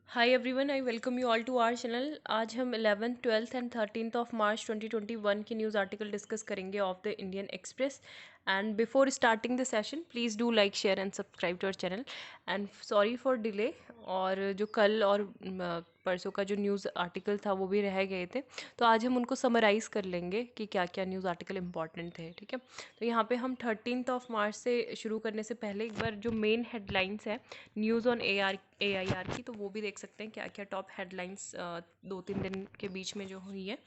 Hi everyone, I welcome you all to our channel. आज हम 11th, 12th and 13th of March 2021 की news article discuss करेंगे of the Indian Express. And before starting the session please do like share and subscribe to our channel. And sorry for delay. और जो कल और परसों का जो न्यूज़ आर्टिकल था वो भी रह गए थे, तो आज हम उनको समराइज़ कर लेंगे कि क्या क्या न्यूज़ आर्टिकल इंपॉर्टेंट थे। ठीक है, तो यहाँ पे हम 13th ऑफ मार्च से शुरू करने से पहले एक बार जो मेन हेडलाइंस है न्यूज़ ऑन AIR की, तो वो भी देख सकते हैं क्या क्या टॉप हेडलाइंस 2-3 दिन के बीच में जो हुई है।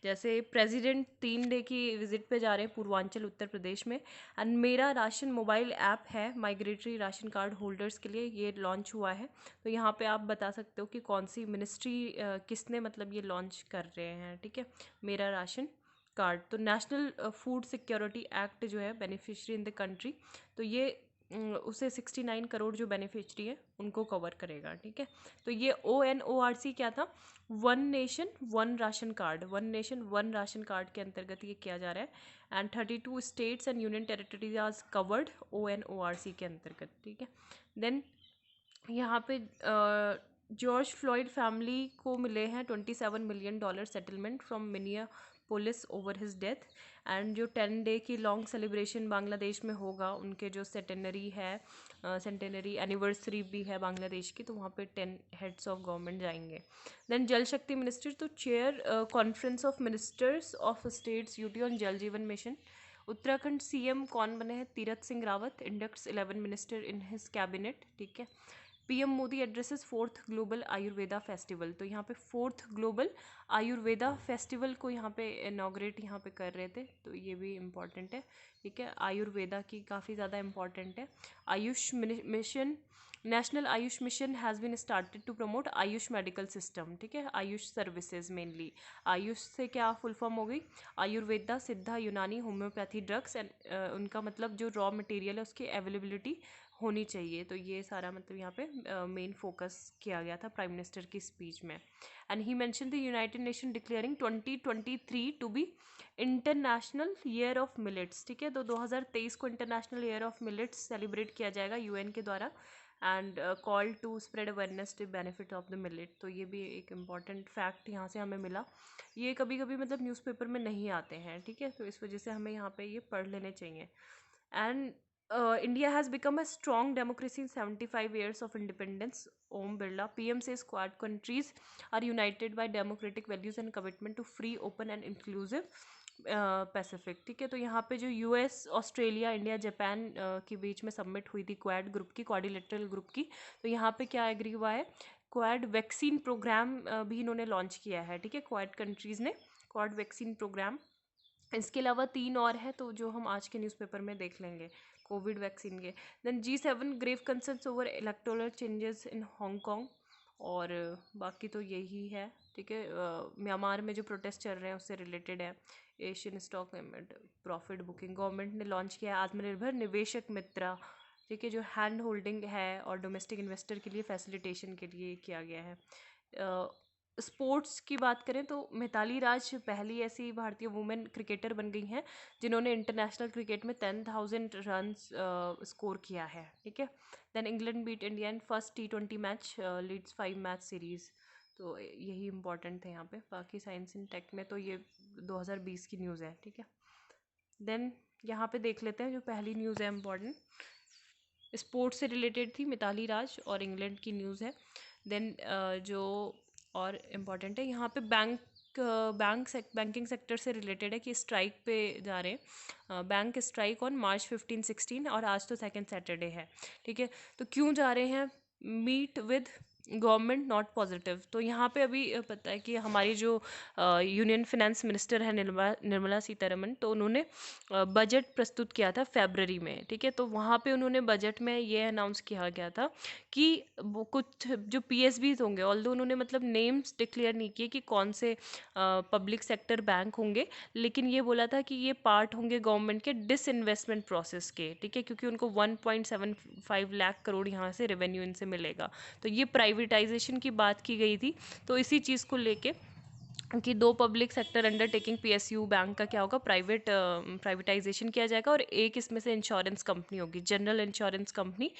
जैसे प्रेसिडेंट 3 डे की विजिट पे जा रहे हैं पूर्वांचल उत्तर प्रदेश में। एंड मेरा राशन मोबाइल ऐप है माइग्रेटरी राशन कार्ड होल्डर्स के लिए, ये लॉन्च हुआ है। तो यहाँ पे आप बता सकते हो कि कौन सी मिनिस्ट्री किसने मतलब ये लॉन्च कर रहे हैं। ठीक है, मेरा राशन कार्ड तो नेशनल फूड सिक्योरिटी एक्ट जो है बेनिफिशियरी इन द कंट्री, तो ये उसे 69 करोड़ जो बेनिफिशरी है उनको कवर करेगा। ठीक है, तो ये ONORC क्या था? One nation one ration card, one nation one ration card के अंतर्गत ये किया जा रहा है। And 32 states and union territories are covered ONORC के अंतर्गत। ठीक है, देन यहाँ पे जॉर्ज फ्लॉयड फैमिली को मिले हैं $27 million settlement from Minneapolis over his death. And जो 10 डे की लॉन्ग सेलिब्रेशन बांग्लादेश में होगा, उनके जो सेंटेनरी एनिवर्सरी भी है बांग्लादेश की, तो वहाँ पे 10 हेड्स ऑफ गवर्नमेंट जाएंगे। देन जल शक्ति मिनिस्टर तो chair conference of ministers of states UT on जल जीवन मिशन। उत्तराखंड CM कौन बने हैं? Tirath Singh Rawat inducts 11 minister in his cabinet. ठीक है, PM Modi addresses 4th global Ayurveda festival, तो यहाँ पे 4th ग्लोबल आयुर्वेदा फेस्टिवल को यहाँ पे इनॉग्रेट यहाँ पे कर रहे थे, तो ये भी इम्पॉर्टेंट है। ठीक है, आयुर्वेदा की काफ़ी ज़्यादा इम्पॉर्टेंट है। Ayush mission, national Ayush mission has been started to promote Ayush medical system. ठीक है, आयुष सर्विसेज मेनली। आयुष से क्या फुल फॉर्म हो गई? आयुर्वेदा, सिद्धा, यूनानी, होम्योपैथी ड्रग्स एंड उनका मतलब जो रॉ मटेरियल है उसकी अवेलेबिलिटी होनी चाहिए। तो ये सारा मतलब यहाँ पे मेन फोकस किया गया था प्राइम मिनिस्टर की स्पीच में। And he mention the united nation declaring 2023 to be international year of millets. ठीक है, तो 2023 को international year of millets celebrate किया जाएगा UN के द्वारा। And call to spread awareness to benefit of the millet, तो ये भी एक इम्पॉर्टेंट फैक्ट यहाँ से हमें मिला। ये कभी कभी मतलब न्यूज़पेपर में नहीं आते हैं। ठीक है, तो इस वजह से हमें यहाँ पे ये पढ़ लेने चाहिए। And India has become a strong democracy in 75 years of independence. Om Birla, PM says Quad countries are united by democratic values and commitment to free, open and inclusive Pacific. ठीक है, तो यहाँ पे जो US, ऑस्ट्रेलिया, इंडिया, जापान के बीच में submit हुई थी क्वाड ग्रुप की, क्वाड्रिलेटरल ग्रुप की, तो यहाँ पे क्या एग्री हुआ है? क्वाड वैक्सीन प्रोग्राम भी इन्होंने लॉन्च किया है। ठीक है, क्वाड कंट्रीज़ ने क्वाड वैक्सीन प्रोग्राम। इसके अलावा 3 और हैं, तो जो हम आज के न्यूज़पेपर में देख लेंगे कोविड वैक्सीन के। Then G7 grave concerns over electoral changes in Hong Kong, और बाकी तो यही है। ठीक है, म्यांमार में जो प्रोटेस्ट चल रहे हैं उससे रिलेटेड है। Asian stock profit booking, government ने लॉन्च किया है आत्मनिर्भर निवेशक मित्रा। ठीक है, जो हैंड होल्डिंग है और डोमेस्टिक इन्वेस्टर के लिए फैसिलिटेशन के लिए किया गया है। स्पोर्ट्स की बात करें तो मिताली राज पहली ऐसी भारतीय वुमेन क्रिकेटर बन गई हैं जिन्होंने इंटरनेशनल क्रिकेट में 10,000 रन स्कोर किया है। ठीक है, then England beat India in first T20 match, leads 5 match series, तो यही इंपॉर्टेंट थे यहाँ पे। बाकी साइंस इन टेक में तो ये 2020 की न्यूज़ है। ठीक है, देन यहाँ पे देख लेते हैं जो पहली न्यूज़ है इम्पॉर्टेंट, स्पोर्ट्स से रिलेटेड थी, मिताली राज और इंग्लैंड की न्यूज़ है। देन जो और इम्पॉर्टेंट है यहाँ पे बैंकिंग सेक्टर से रिलेटेड है कि स्ट्राइक पे जा रहे हैं। बैंक स्ट्राइक ऑन March 15-16, और आज तो सेकेंड सैटरडे है। ठीक है, तो क्यों जा रहे हैं? Meet with government not positive, तो यहाँ पे अभी पता है कि हमारी जो यूनियन फाइनेंस मिनिस्टर है निर्मला सीतारमन, तो उन्होंने बजट प्रस्तुत किया था फरवरी में। ठीक है, तो वहाँ पे उन्होंने बजट में ये अनाउंस किया गया था कि वो कुछ जो PSBs होंगे, ऑल्दो उन्होंने मतलब नेम्स डिक्लेयर नहीं किए कि कौन से पब्लिक सेक्टर बैंक होंगे, लेकिन ये बोला था कि ये पार्ट होंगे गवर्नमेंट के डिसइन्वेस्टमेंट प्रोसेस के। ठीक है, क्योंकि उनको 1.75 लाख करोड़ यहाँ से रेवेन्यू इनसे मिलेगा, तो ये प्राइवेटाइजेशन की बात की गई थी। तो इसी चीज़ को लेके कि 2 public sector undertaking PSU bank का क्या होगा, प्राइवेटाइजेशन किया जाएगा, और एक इसमें से इंश्योरेंस कंपनी होगी, general insurance company,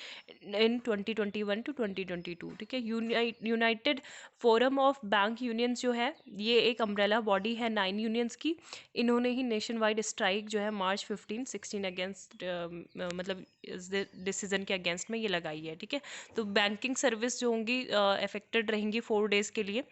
in 2021 to 2022, ठीक है। United forum of bank unions जो है, ये एक अम्ब्रेला बॉडी है 9 यूनियंस की। इन्होंने ही नेशन वाइड स्ट्राइक जो है मार्च 15-16 अगेंस्ट, मतलब इस डिसीजन के अगेंस्ट में ये लगाई है, ठीक है। तो बैंकिंग सर्विस जो होंगी अफेक्टेड रहेंगी 4 डेज़ के लिए,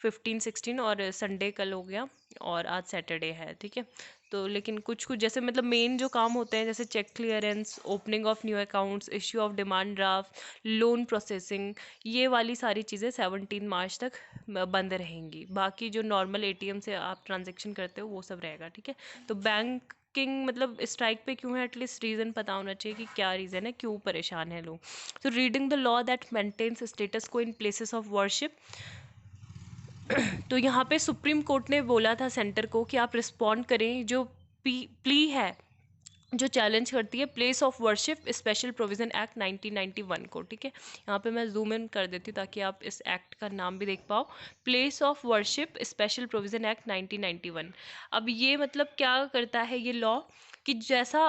15-16, और संडे कल हो गया और आज सैटरडे है, ठीक है। तो लेकिन कुछ कुछ जैसे मतलब मेन जो काम होते हैं, जैसे check clearance, opening of new accounts, issue of demand draft, loan processing, ये वाली सारी चीज़ें 17 मार्च तक बंद रहेंगी। बाकी जो नॉर्मल एटीएम से आप ट्रांजेक्शन करते हो वो सब रहेगा, ठीक है। तो बैंकिंग मतलब स्ट्राइक पे क्यों है, एटलीस्ट रीज़न पता होना चाहिए कि क्या रीज़न है, क्यों परेशान है लोग। तो reading the law that maintains status quo in places of worship. तो यहाँ पे सुप्रीम कोर्ट ने बोला था सेंटर को कि आप रिस्पॉन्ड करें, जो प्ली है जो चैलेंज करती है place of worship special provision act 1991 को, ठीक है। यहाँ पे मैं जूम इन कर देती हूँ ताकि आप इस एक्ट का नाम भी देख पाओ, place of worship special provision act 1991। अब ये मतलब क्या करता है ये लॉ, कि जैसा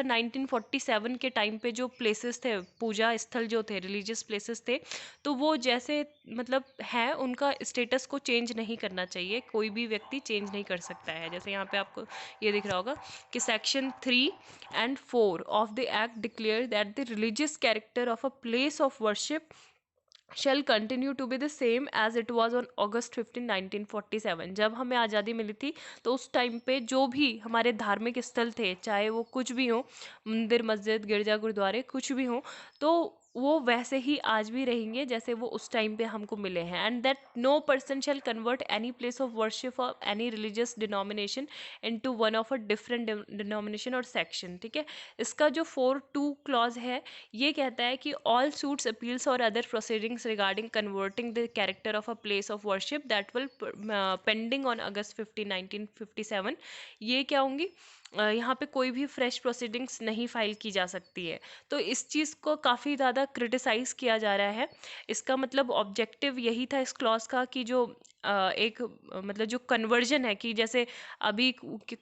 1947 के टाइम पे जो प्लेसेस थे, पूजा स्थल जो थे, रिलीजियस प्लेसेस थे, तो वो जैसे मतलब है, उनका स्टेटस को चेंज नहीं करना चाहिए, कोई भी व्यक्ति चेंज नहीं कर सकता है। जैसे यहाँ पे आपको ये दिख रहा होगा कि section 3 and 4 of the act declare that the religious character of a place of worship shall continue to be the same as it was on August 15, 1947। जब हमें आज़ादी मिली थी तो उस टाइम पे जो भी हमारे धार्मिक स्थल थे, चाहे वो कुछ भी हो, मंदिर, मस्जिद, गिरजा, गुरुद्वारे, कुछ भी हो, तो वो वैसे ही आज भी रहेंगे जैसे वो उस टाइम पे हमको मिले हैं। And that no person shall convert any place of worship of any religious denomination into one of a different denomination और सेक्शन, ठीक है। इसका जो 4(2) क्लॉज है, ये कहता है कि ऑल सूट्स, अपील्स और other proceedings regarding converting the character of a place of worship that will pending on August 15, 1957, ये क्या होंगी, यहाँ पे कोई भी फ्रेश प्रोसीडिंग्स नहीं फाइल की जा सकती है। तो इस चीज़ को काफ़ी ज़्यादा क्रिटिसाइज़ किया जा रहा है। इसका मतलब ऑब्जेक्टिव यही था इस क्लॉज का कि जो मतलब जो कन्वर्जन है, कि जैसे अभी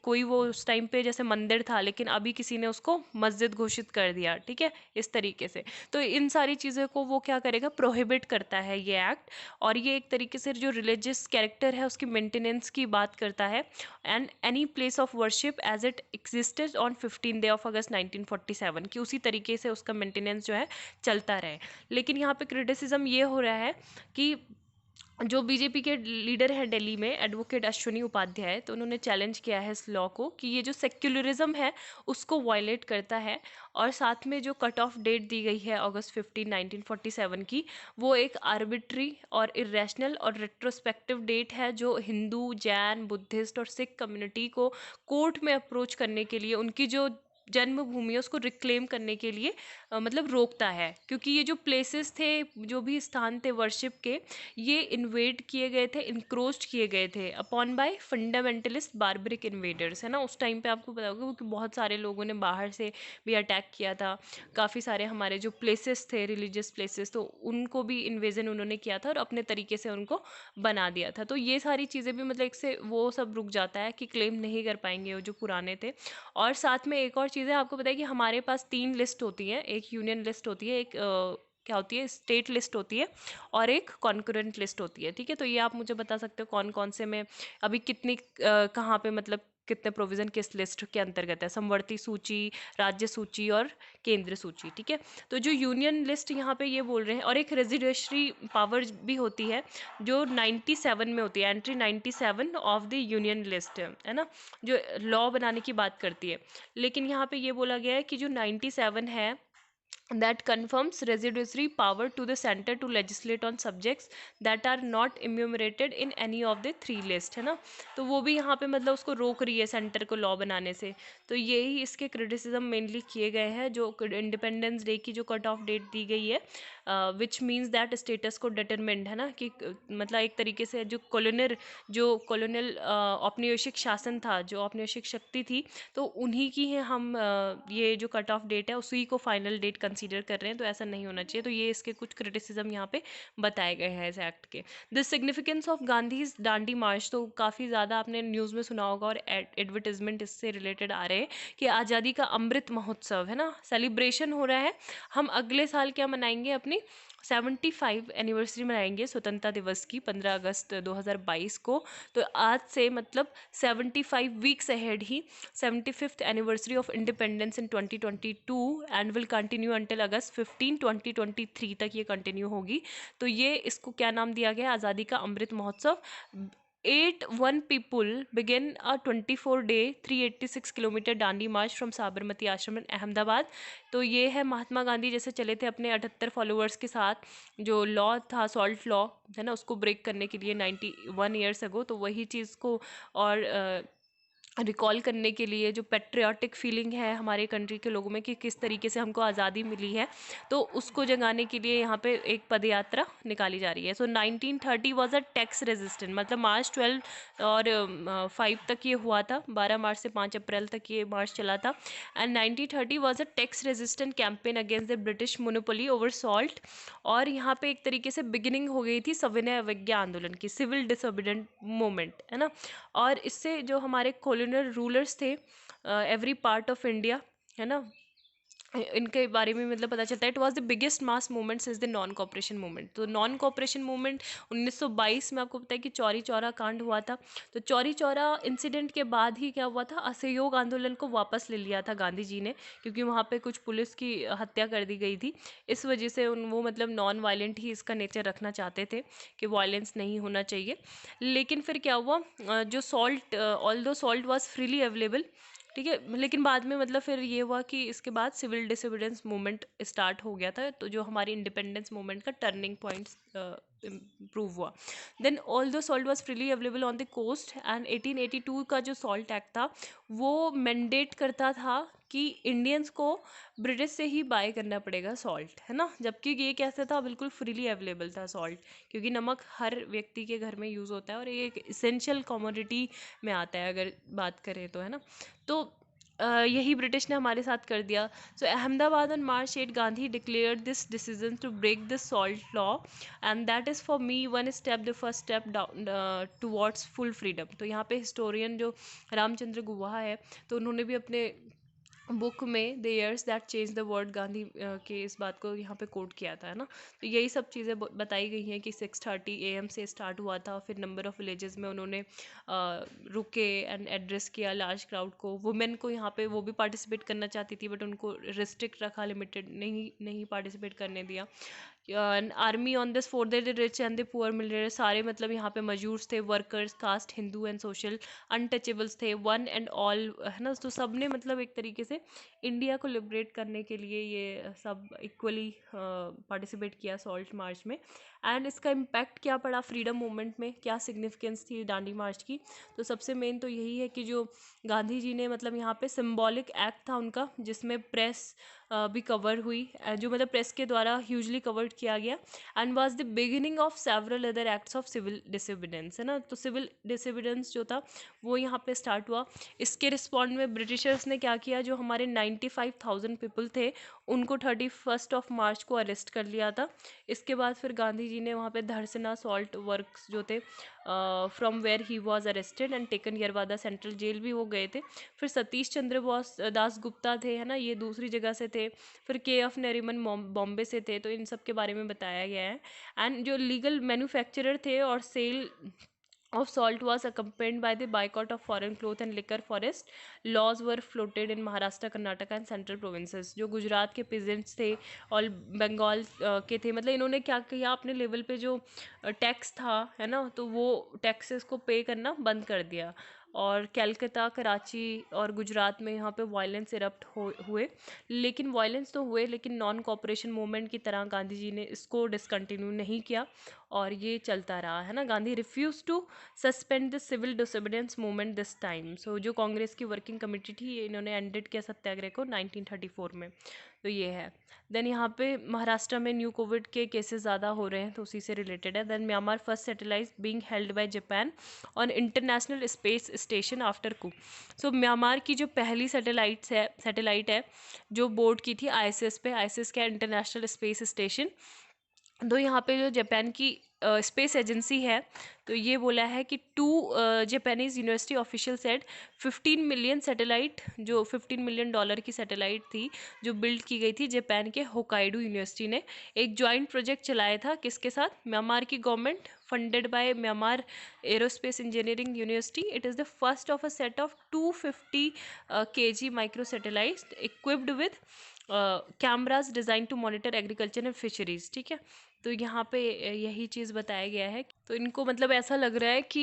कोई वो उस टाइम पे जैसे मंदिर था, लेकिन अभी किसी ने उसको मस्जिद घोषित कर दिया, ठीक है, इस तरीके से। तो इन सारी चीज़ों को वो क्या करेगा, प्रोहिबिट करता है ये एक्ट। और ये एक तरीके से जो रिलीजियस कैरेक्टर है उसकी मेंटेनेंस की बात करता है। And any place of worship as it existed on 15 day of August 1947, कि उसी तरीके से उसका मेंटेनेंस जो है चलता रहे। लेकिन यहाँ पे क्रिटिसिज्म ये हो रहा है कि जो बीजेपी के लीडर हैं दिल्ली में, एडवोकेट अश्विनी उपाध्याय, तो उन्होंने चैलेंज किया है इस लॉ को कि ये जो सेक्युलरिज्म है उसको वायलेट करता है। और साथ में जो कट ऑफ डेट दी गई है अगस्त 15, 1947 की, वो एक आर्बिट्री और इरेशनल और रेट्रोस्पेक्टिव डेट है, जो हिंदू, जैन, बुद्धिस्ट और सिख कम्युनिटी को कोर्ट में अप्रोच करने के लिए, उनकी जो जन्मभूमि है उसको रिक्लेम करने के लिए मतलब रोकता है। क्योंकि ये जो प्लेसेस थे, जो भी स्थान थे वर्शिप के, ये इन्वेड किए गए थे, इनक्रोच्ड किए गए थे upon bye fundamentalist barbaric invaders, है ना। उस टाइम पे आपको पता होगा क्योंकि बहुत सारे लोगों ने बाहर से भी अटैक किया था, काफ़ी सारे हमारे जो प्लेसेस थे, रिलीजियस प्लेसेस, तो उनको भी इन्वेजन उन्होंने किया था और अपने तरीके से उनको बना दिया था। तो ये सारी चीज़ें भी मतलब एक से वो सब रुक जाता है कि क्लेम नहीं कर पाएंगे वो जो पुराने थे। और साथ में एक और चीज़ है, आपको पता है कि हमारे पास 3 लिस्ट होती हैं, एक यूनियन लिस्ट होती है, एक क्या होती है, स्टेट लिस्ट होती है, और एक कॉन्करेंट लिस्ट होती है, ठीक है। तो ये आप मुझे बता सकते हो कौन कौन से में अभी कितनी कहाँ पे मतलब कितने प्रोविज़न किस लिस्ट के अंतर्गत है, समवर्ती सूची, राज्य सूची और केंद्र सूची, ठीक है। तो जो यूनियन लिस्ट यहाँ पे ये बोल रहे हैं, और एक रेजिडेंशरी पावर भी होती है जो 97 में होती है, entry 97 of the union list, है ना, जो लॉ बनाने की बात करती है। लेकिन यहाँ पे ये बोला गया है कि जो 97 है, that confirms residuary power to the center to legislate on subjects that are not enumerated in any of the 3 list, है ना। तो वो भी यहाँ पे मतलब उसको रोक रही है सेंटर को लॉ बनाने से। तो यही इसके क्रिटिसिज्म मेनली किए गए हैं, जो इंडिपेंडेंस डे की जो कट ऑफ डेट दी गई है, विच मीन्स दैट स्टेटस को डिटरमिंड, है ना, कि मतलब एक तरीके से जो कॉलोनियल औपनिवेशिक शासन था, जो औपनिवेशिक शक्ति थी, तो उन्हीं की है हम ये जो कट ऑफ डेट है उसी को फाइनल डेट कंसीडर कर रहे हैं, तो ऐसा नहीं होना चाहिए। तो ये इसके कुछ क्रिटिसिज्म यहाँ पे बताए गए हैं इस एक्ट के। The significance of Gandhi's Dandi march, तो काफ़ी ज़्यादा आपने न्यूज़ में सुना होगा और एडवर्टिजमेंट इससे रिलेटेड आ रहे हैं कि आज़ादी का अमृत महोत्सव है ना, सेलिब्रेशन हो रहा है। हम अगले साल क्या मनाएंगे, अपनी 75 एनिवर्सरी मनाएंगे स्वतंत्रता दिवस की 15 अगस्त 2022 को। तो आज से मतलब 75 वीक्स अहेड ही 75th anniversary of independence in 2022 and will continue until August 15 2023 तक ये कंटिन्यू होगी। तो ये इसको क्या नाम दिया गया, आज़ादी का Amrit Mahotsav. 81 people begin a 24-day 386 kilometre Dandi March from Sabarmati आश्रम इन अहमदाबाद। तो ये है महात्मा गांधी जैसे चले थे अपने 78 फॉलोअर्स के साथ, जो लॉ था सॉल्ट लॉ है ना, उसको ब्रेक करने के लिए 91 ईयर्स अगो। तो वही चीज़ को और रिकॉल करने के लिए जो पेट्रियाटिक फीलिंग है हमारे कंट्री के लोगों में कि किस तरीके से हमको आज़ादी मिली है, तो उसको जगाने के लिए यहाँ पे एक पद यात्रा निकाली जा रही है। सो 1930 वाज अ टैक्स रेजिस्टेंट, मतलब मार्च 12 और 5 तक ये हुआ था, 12 मार्च से 5 अप्रैल तक ये मार्च चला था। And 1930 was a tax resistant campaign against the British monopoly over salt. और यहाँ पे एक तरीके से बिगिनिंग हो गई थी सविनय अवज्ञा आंदोलन की, सिविल डिसोबीडेंट मूवमेंट है ना। और इससे जो हमारे कॉलोनियल रूलर्स थे एवरी पार्ट ऑफ इंडिया है ना, इनके बारे में मतलब पता चलता है। It was the biggest mass movement is the non cooperation movement. तो नॉन कॉपरेशन मूवमेंट 1922 में आपको पता है कि चौरी चौरा कांड हुआ था। तो चौरी चौरा इंसिडेंट के बाद ही क्या हुआ था, असहयोग आंदोलन को वापस ले लिया था गांधी जी ने, क्योंकि वहाँ पे कुछ पुलिस की हत्या कर दी गई थी। इस वजह से वो मतलब नॉन वायलेंट ही इसका नेचर रखना चाहते थे कि वायलेंस नहीं होना चाहिए। लेकिन फिर क्या हुआ, जो सॉल्ट ऑल दो सॉल्ट वॉज फ्रीली अवेलेबल, ठीक है, लेकिन बाद में मतलब फिर ये हुआ कि इसके बाद सिविल डिसोबीडेंस मूवमेंट स्टार्ट हो गया था। तो जो हमारी इंडिपेंडेंस मूवमेंट का टर्निंग पॉइंट इम्प्रूव हुआ। Then although salt was freely available on the coast and 1882 का जो सॉल्ट एक्ट था वो मैंडेट करता था कि इंडियंस को ब्रिटिश से ही बाय करना पड़ेगा सॉल्ट, है ना, जबकि ये कैसे था, बिल्कुल फ्रीली अवेलेबल था सॉल्ट, क्योंकि नमक हर व्यक्ति के घर में यूज़ होता है और ये एक इसेंशियल कमोडिटी में आता है अगर बात करें तो, है ना। तो यही ब्रिटिश ने हमारे साथ कर दिया। So Ahmedabad on March 8 Gandhi declared this decision to break this salt law and that is for me one step the first step down towards full freedom. तो यहाँ पे हिस्टोरियन जो रामचंद्र गुहा है, तो उन्होंने भी अपने बुक में the years that change the world Gandhi के इस बात को यहाँ पे कोट किया था, है ना। तो यही सब चीज़ें बताई गई हैं कि 6:30 AM से स्टार्ट हुआ था, फिर नंबर ऑफ़ विलेजेस में उन्होंने रुके एंड एड्रेस किया लार्ज क्राउड को। वुमेन को यहाँ पे वो भी पार्टिसिपेट करना चाहती थी बट उनको रिस्ट्रिक्ट रखा, लिमिटेड नहीं पार्टिसिपेट करने दिया। Army on this for the rich and the poor millionaire, सारे मतलब यहाँ पे मजूर्स थे, workers, caste, Hindu and social untouchables थे, वन एंड ऑल, है ना। तो सब ने मतलब एक तरीके से इंडिया को लिबरेट करने के लिए ये सब इक्वली पार्टिसिपेट किया सॉल्ट मार्च में। एंड इसका इम्पैक्ट क्या पड़ा फ्रीडम मूवमेंट में, क्या सिग्निफिकेंस थी दांडी मार्च की, तो सबसे मेन तो यही है कि जो गांधी जी ने मतलब यहाँ पे सिंबॉलिक एक्ट था उनका, जिसमें प्रेस भी कवर हुई, जो मतलब प्रेस के द्वारा ह्यूजली कवर्ड किया गया, and was the beginning of several other acts of civil disobedience, है ना। तो सिविल डिसोबीडेंस जो था वो यहाँ पे स्टार्ट हुआ। इसके रिस्पॉन्ड में ब्रिटिशर्स ने क्या किया, जो हमारे 95,000 पीपल थे उनको 31 मार्च को अरेस्ट कर लिया था। इसके बाद फिर गांधी जी ने वहाँ पे धरसना सॉल्ट वर्क्स जो थे from where he was arrested and taken Yerwada central jail भी वो गए थे। फिर सतीश चंद्र बोस दास गुप्ता थे, है ना, ये दूसरी जगह से थे। फिर KF नरीमन बॉम्बे से थे। तो इन सब के बारे में बताया गया है। एंड जो लीगल मैन्युफैक्चरर थे और cell of salt was accompanied by the boycott of foreign cloth and liquor forest. Laws were floated in Maharashtra, Karnataka and central provinces. जो गुजरात के peasants थे और बंगाल के थे, मतलब इन्होंने क्या किया, अपने लेवल पे जो टैक्स था, है ना, तो वो टैक्सेस को पे करना बंद कर दिया। और कलकत्ता, कराची और गुजरात में यहाँ पे वायलेंस इरप्ट हुए, लेकिन वायलेंस तो हुए, लेकिन नॉन कॉपरेशन मूवमेंट की तरह गांधी जी ने इसको डिसकंटिन्यू नहीं किया और ये चलता रहा, है ना। Gandhi refuse to suspend the civil disobedience movement this time. So जो कांग्रेस की वर्किंग कमेटी थी, इन्होंने एंडेड किया सत्याग्रह को 1934 में। तो ये है। देन यहाँ पे महाराष्ट्र में न्यू कोविड के केसेस ज़्यादा हो रहे हैं, तो उसी से रिलेटेड है। Then Myanmar first satellite being held by Japan on international space station after coup. So Myanmar की जो पहली सैटेलाइट है जो बोर्ड की थी आईएसएस पे, आईएसएस का इंटरनेशनल स्पेस स्टेशन। तो यहाँ पे जो जापान की स्पेस एजेंसी है, तो ये बोला है कि two Japanese university official said 15 million satellite, जो $15 मिलियन की सैटेलाइट थी जो बिल्ड की गई थी जापान के होकाइडो यूनिवर्सिटी ने, एक जॉइंट प्रोजेक्ट चलाया था किसके साथ, म्यांमार की government, funded by Myanmar aerospace engineering university. It is the first of a set of 250 kg micro satellite equipped with cameras design to monitor agriculture and fisheries. ठीक है, तो यहाँ पे यही चीज़ बताया गया है। तो इनको मतलब ऐसा लग रहा है कि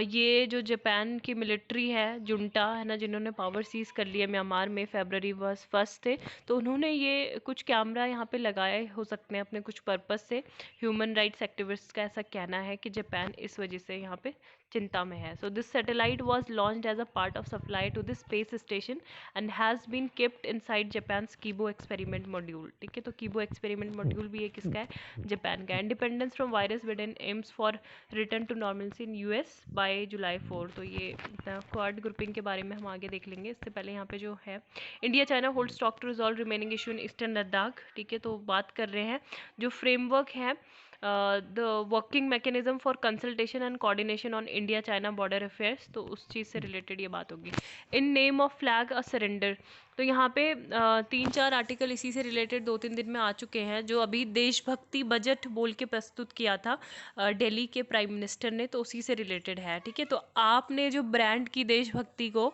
ये जो जापान की मिलिट्री है, जुंटा है ना, जिन्होंने पावर सीज कर लिया म्यांमार में, February 1 थे, तो उन्होंने ये कुछ कैमरा यहाँ पे लगाए हो सकते हैं अपने कुछ पर्पस से। ह्यूमन राइट्स एक्टिविस्ट का ऐसा कहना है कि जापान इस वजह से यहाँ पे चिंता में है। So this satellite was launched as a part of supply to this space station and has been kept inside Japan's Kibo experiment module. ठीक है, तो कीबो एक्सपेरिमेंट मॉड्यूल भी ये किसका है, जापान का। Independence from virus Britain aims for return to normalcy in US by July 4। तो ये क्वाड ग्रुपिंग के बारे में हम आगे देख लेंगे। इससे पहले यहाँ पे जो है, India China hold stock to resolve remaining issue in eastern Ladakh. ठीक है, तो बात कर रहे हैं जो फ्रेमवर्क है, the working mechanism for consultation and coordination on India China border affairs, तो उस चीज़ से रिलेटेड ये बात होगी। In name of flag a surrender, तो यहाँ पे 3-4 आर्टिकल इसी से रिलेटेड 2-3 दिन में आ चुके हैं, जो अभी देशभक्ति बजट बोल के प्रस्तुत किया था दिल्ली के प्राइम मिनिस्टर ने, तो उसी से रिलेटेड है। ठीक है, तो आपने जो ब्रांड की देशभक्ति को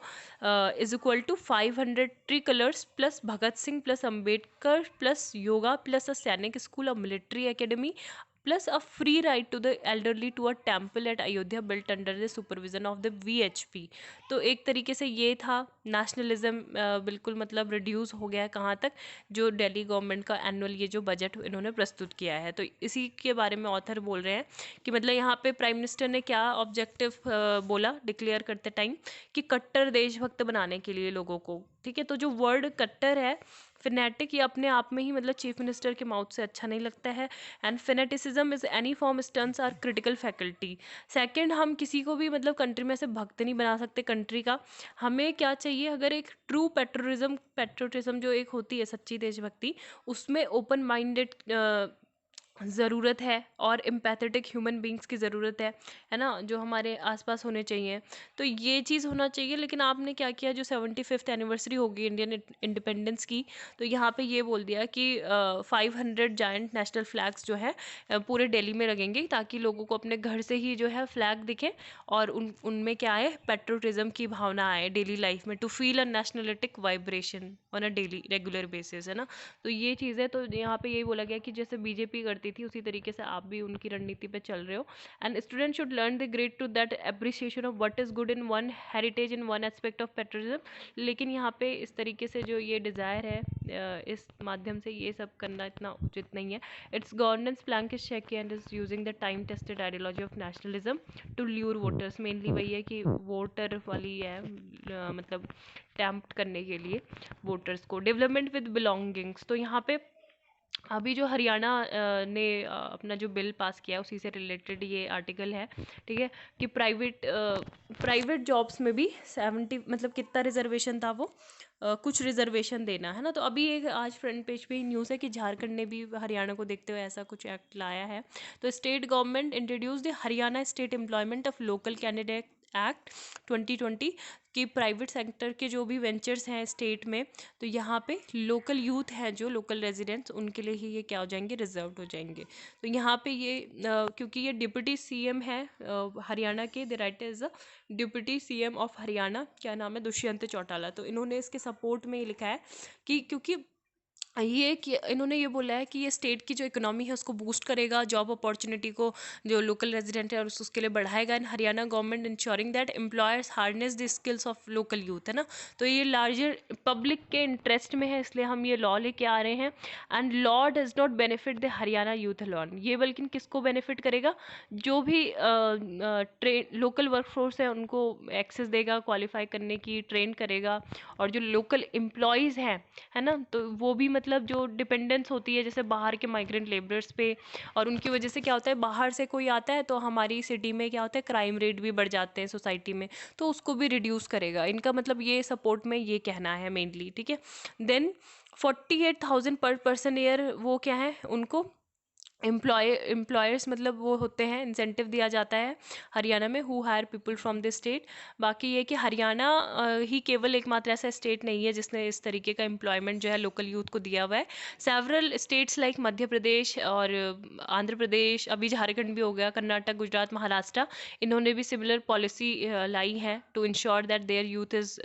is equal to 500 tricolours plus Bhagat Singh plus Ambedkar plus yoga plus a Sainik school a military academy plus a free ride to the elderly to a temple at Ayodhya built under the supervision of the VHP। तो एक तरीके से ये था nationalism बिल्कुल मतलब reduce हो गया है कहाँ तक, जो दिल्ली गवर्नमेंट का एनुअल ये जो बजट इन्होंने प्रस्तुत किया है। तो इसी के बारे में ऑथर बोल रहे हैं कि मतलब यहाँ पे प्राइम मिनिस्टर ने क्या ऑब्जेक्टिव बोला डिक्लेयर करते टाइम, कि कट्टर देशभक्त बनाने के लिए लोगों को। ठीक है, तो जो वर्ड कट्टर है, फिनेटिक, ये अपने आप में ही मतलब चीफ मिनिस्टर के माउथ से अच्छा नहीं लगता है। And fanaticism is any form stunts are critical faculty. Second, हम किसी को भी मतलब कंट्री में से भक्त नहीं बना सकते कंट्री का। हमें क्या चाहिए, अगर एक ट्रू पेट्रोटिज्म जो एक होती है सच्ची देशभक्ति, उसमें ओपन माइंडेड ज़रूरत है और एम्पैथेटिक ह्यूमन बींग्स की ज़रूरत है ना, जो हमारे आसपास होने चाहिए। तो ये चीज़ होना चाहिए। लेकिन आपने क्या किया, जो 75th एनिवर्सरी होगी इंडियन इंडिपेंडेंस की, तो यहाँ पे ये बोल दिया कि 500 जायंट नेशनल फ्लैग्स जो है पूरे दिल्ली में लगेंगे, ताकि लोगों को अपने घर से ही जो है फ्लैग दिखे और उनमें क्या आए, पेट्रोटिज्म की भावना आए डेली लाइफ में, to feel a nationalistic vibration on a daily regular basis, है ना। तो ये चीज़ है। तो यहाँ पे यही बोला गया कि जैसे बीजेपी करती थी उसी तरीके से आप भी उनकी रणनीति पे चल रहे हो। And student should learn the great to that appreciation of what is good in one heritage in one aspect of patriotism. लेकिन यहाँ पे इस तरीके से जो ये डिज़ायर है, इस माध्यम से ये सब करना इतना उचित नहीं है। Its governance plan is shaky and is using the time tested ideology of nationalism to lure voters. Mainly वही है कि वोटर वाली है, मतलब टैम्प्ट करने के लिए वोटर्स को। डेवलपमेंट विद बिलोंगिंग्स, तो यहाँ पे अभी जो हरियाणा ने अपना जो बिल पास किया उसी से रिलेटेड ये आर्टिकल है। ठीक है, कि प्राइवेट जॉब्स में भी 70 मतलब कितना रिजर्वेशन था वो, कुछ रिजर्वेशन देना है ना। तो अभी एक आज फ्रंट पेज पे ही न्यूज़ है कि झारखंड ने भी हरियाणा को देखते हुए ऐसा कुछ एक्ट लाया है। तो state government introduce the Haryana state employment of local candidate act 2020 कि प्राइवेट सेक्टर के जो भी वेंचर्स हैं स्टेट में, तो यहाँ पे लोकल यूथ हैं जो लोकल रेजिडेंट्स, उनके लिए ही ये क्या हो जाएंगे, रिजर्व हो जाएंगे। तो यहाँ पे ये क्योंकि ये डिप्टी सीएम है हरियाणा के, the writer is a deputy CM of Haryana, क्या नाम है, दुष्यंत चौटाला। तो इन्होंने इसके सपोर्ट में ये लिखा है कि क्योंकि ये कि इन्होंने ये बोला है कि ये स्टेट की जो इकोनॉमी है उसको बूस्ट करेगा, जॉब अपॉर्चुनिटी को जो लोकल रेजिडेंट है और उसके लिए बढ़ाएगा। In Haryana government ensuring that employers harness the skills of local youth, है ना। तो ये लार्जर पब्लिक के इंटरेस्ट में है, इसलिए हम ये लॉ लेके आ रहे हैं। And law does not benefit the Haryana youth alone, ये बल्कि किसको बेनिफिट करेगा, जो भी लोकल वर्कफोर्स है उनको एक्सेस देगा क्वालिफाई करने की, ट्रेन करेगा। और जो लोकल एम्प्लॉयज़ हैं, है ना, तो वो भी मतलब जो डिपेंडेंस होती है जैसे बाहर के माइग्रेंट लेबरर्स पे, और उनकी वजह से क्या होता है, बाहर से कोई आता है तो हमारी सिटी में क्या होता है, क्राइम रेट भी बढ़ जाते हैं सोसाइटी में, तो उसको भी रिड्यूस करेगा। इनका मतलब ये सपोर्ट में ये कहना है मेनली, ठीक है। देन 48,000 पर पर्सन ईयर वो क्या है, उनको एम्प्लॉयर्स मतलब वो होते हैं, इंसेंटिव दिया जाता है हरियाणा में, who hire people from the state. बाकी ये कि हरियाणा ही केवल एकमात्र ऐसा स्टेट नहीं है जिसने इस तरीके का एम्प्लॉयमेंट जो है लोकल यूथ को दिया हुआ है। Several states like Madhya Pradesh और आंध्र प्रदेश, अभी झारखंड भी हो गया, कर्नाटक, गुजरात, महाराष्ट्र, इन्होंने भी सिमिलर पॉलिसी लाई है to ensure that their youth is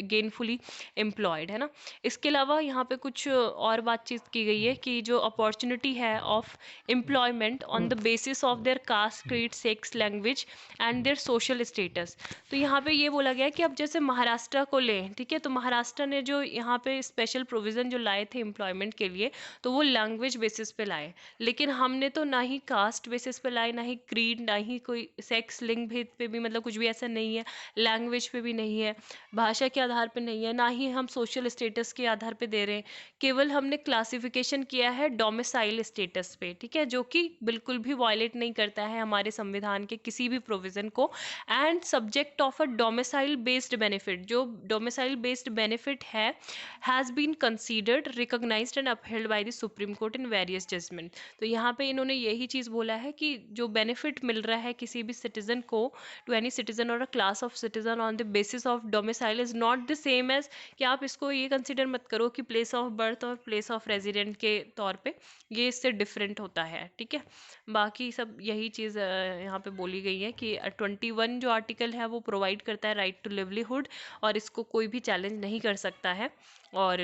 gainfully employed, है ना। इसके अलावा यहाँ पे कुछ और बातचीत की गई है कि जो अपॉर्चुनिटी है of employment on the basis of their caste, creed, sex, language and their social status. तो यहाँ पे ये बोला गया है कि अब जैसे महाराष्ट्र को लें, ठीक है, तो महाराष्ट्र ने जो यहाँ पे स्पेशल प्रोविज़न जो लाए थे एम्प्लॉयमेंट के लिए, तो वो लैंग्वेज बेसिस पे लाए, लेकिन हमने तो ना ही कास्ट बेसिस पे लाए, ना ही क्रीड, ना ही कोई सेक्स, लिंग भेद पे भी मतलब कुछ भी ऐसा नहीं है, लैंग्वेज पे भी नहीं है, भाषा के आधार पे नहीं है, ना ही हम सोशल स्टेटस के आधार पे दे रहे हैं। केवल हमने क्लासिफिकेशन किया है डोमिसाइल स्टेटस पे, ठीक है, जो कि बिल्कुल भी वायलेट नहीं करता है हमारे संविधान के किसी भी प्रोविजन को। And subject of a domicile based benefit, जो डोमिसाइल बेस्ड बेनिफिट है, has been considered, recognised and upheld by the supreme court in various judgment. तो यहाँ पे इन्होंने यही चीज़ बोला है कि जो बेनिफिट मिल रहा है किसी भी सिटीजन को, टू एनी सिटीजन और a class of citizen on the basis of domicile, is not the same as, कि आप इसको ये कंसिडर मत करो कि प्लेस ऑफ बर्थ और प्लेस ऑफ रेजिडेंट के तौर पे, ये इससे डिफरेंट होता है, ठीक है। बाकी सब यही चीज़ यहाँ पे बोली गई है कि 21 जो आर्टिकल है वो प्रोवाइड करता है राइट टू लिवलीहुड, और इसको कोई भी चैलेंज नहीं कर सकता है, और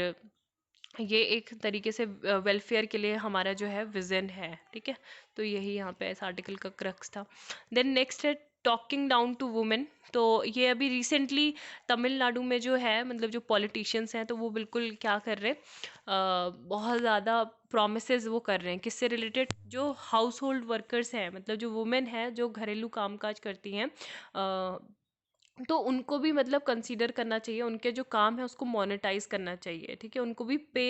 ये एक तरीके से वेलफेयर के लिए हमारा जो है विजन है, ठीक है। तो यही यहाँ पे इस आर्टिकल का क्रक्स था। देन नेक्स्ट है टॉकिंग डाउन टू वुमेन। तो ये अभी रिसेंटली तमिलनाडु में जो है, मतलब जो पॉलिटिशियंस हैं, तो वो बिल्कुल क्या कर रहे हैं, बहुत ज़्यादा प्रोमिसेस वो कर रहे हैं, किससे रिलेटेड, जो हाउस होल्ड वर्कर्स हैं, मतलब जो वुमेन है जो घरेलू कामकाज करती हैं, तो उनको भी मतलब कंसीडर करना चाहिए, उनके जो काम है उसको मोनेटाइज करना चाहिए, ठीक है, उनको भी पे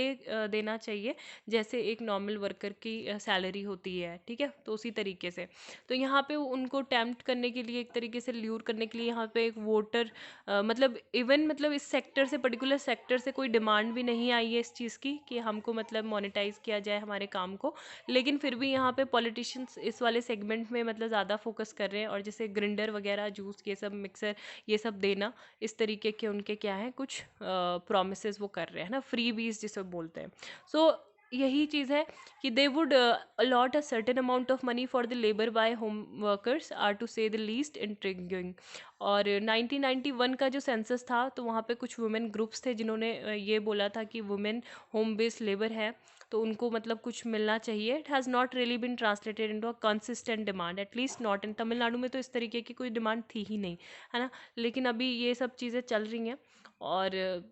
देना चाहिए जैसे एक नॉर्मल वर्कर की सैलरी होती है, ठीक है। तो उसी तरीके से, तो यहाँ पे उनको टेम्प्ट करने के लिए, एक तरीके से ल्यूर करने के लिए, यहाँ पे एक वोटर मतलब इवन मतलब इस सेक्टर से, पर्टिकुलर सेक्टर से कोई डिमांड भी नहीं आई है इस चीज़ की कि हमको मतलब मोनेटाइज किया जाए हमारे काम को, लेकिन फिर भी यहाँ पे पॉलिटिशियंस इस वाले सेगमेंट में मतलब ज़्यादा फोकस कर रहे हैं, और जैसे ग्रिंडर वगैरह, जूस, ये सब मिक्सर, ये सब देना, इस तरीके के उनके क्या है, कुछ प्रोमिसेस वो कर रहे हैं ना, फ्री बीज जिसे बोलते हैं। सो यही चीज़ है कि they would allot a certain amount of money for the labour by home workers are to say the least intriguing. और 1991 का जो सेंसस था, तो वहाँ पे कुछ वुमेन ग्रुप्स थे जिन्होंने ये बोला था कि वुमेन होम बेस्ड लेबर है, तो उनको मतलब कुछ मिलना चाहिए। It has not really bin translated into a consistent demand, at least not in Tamil Nadu में, तो इस तरीके की कोई डिमांड थी ही नहीं, है ना। लेकिन अभी ये सब चीज़ें चल रही हैं, और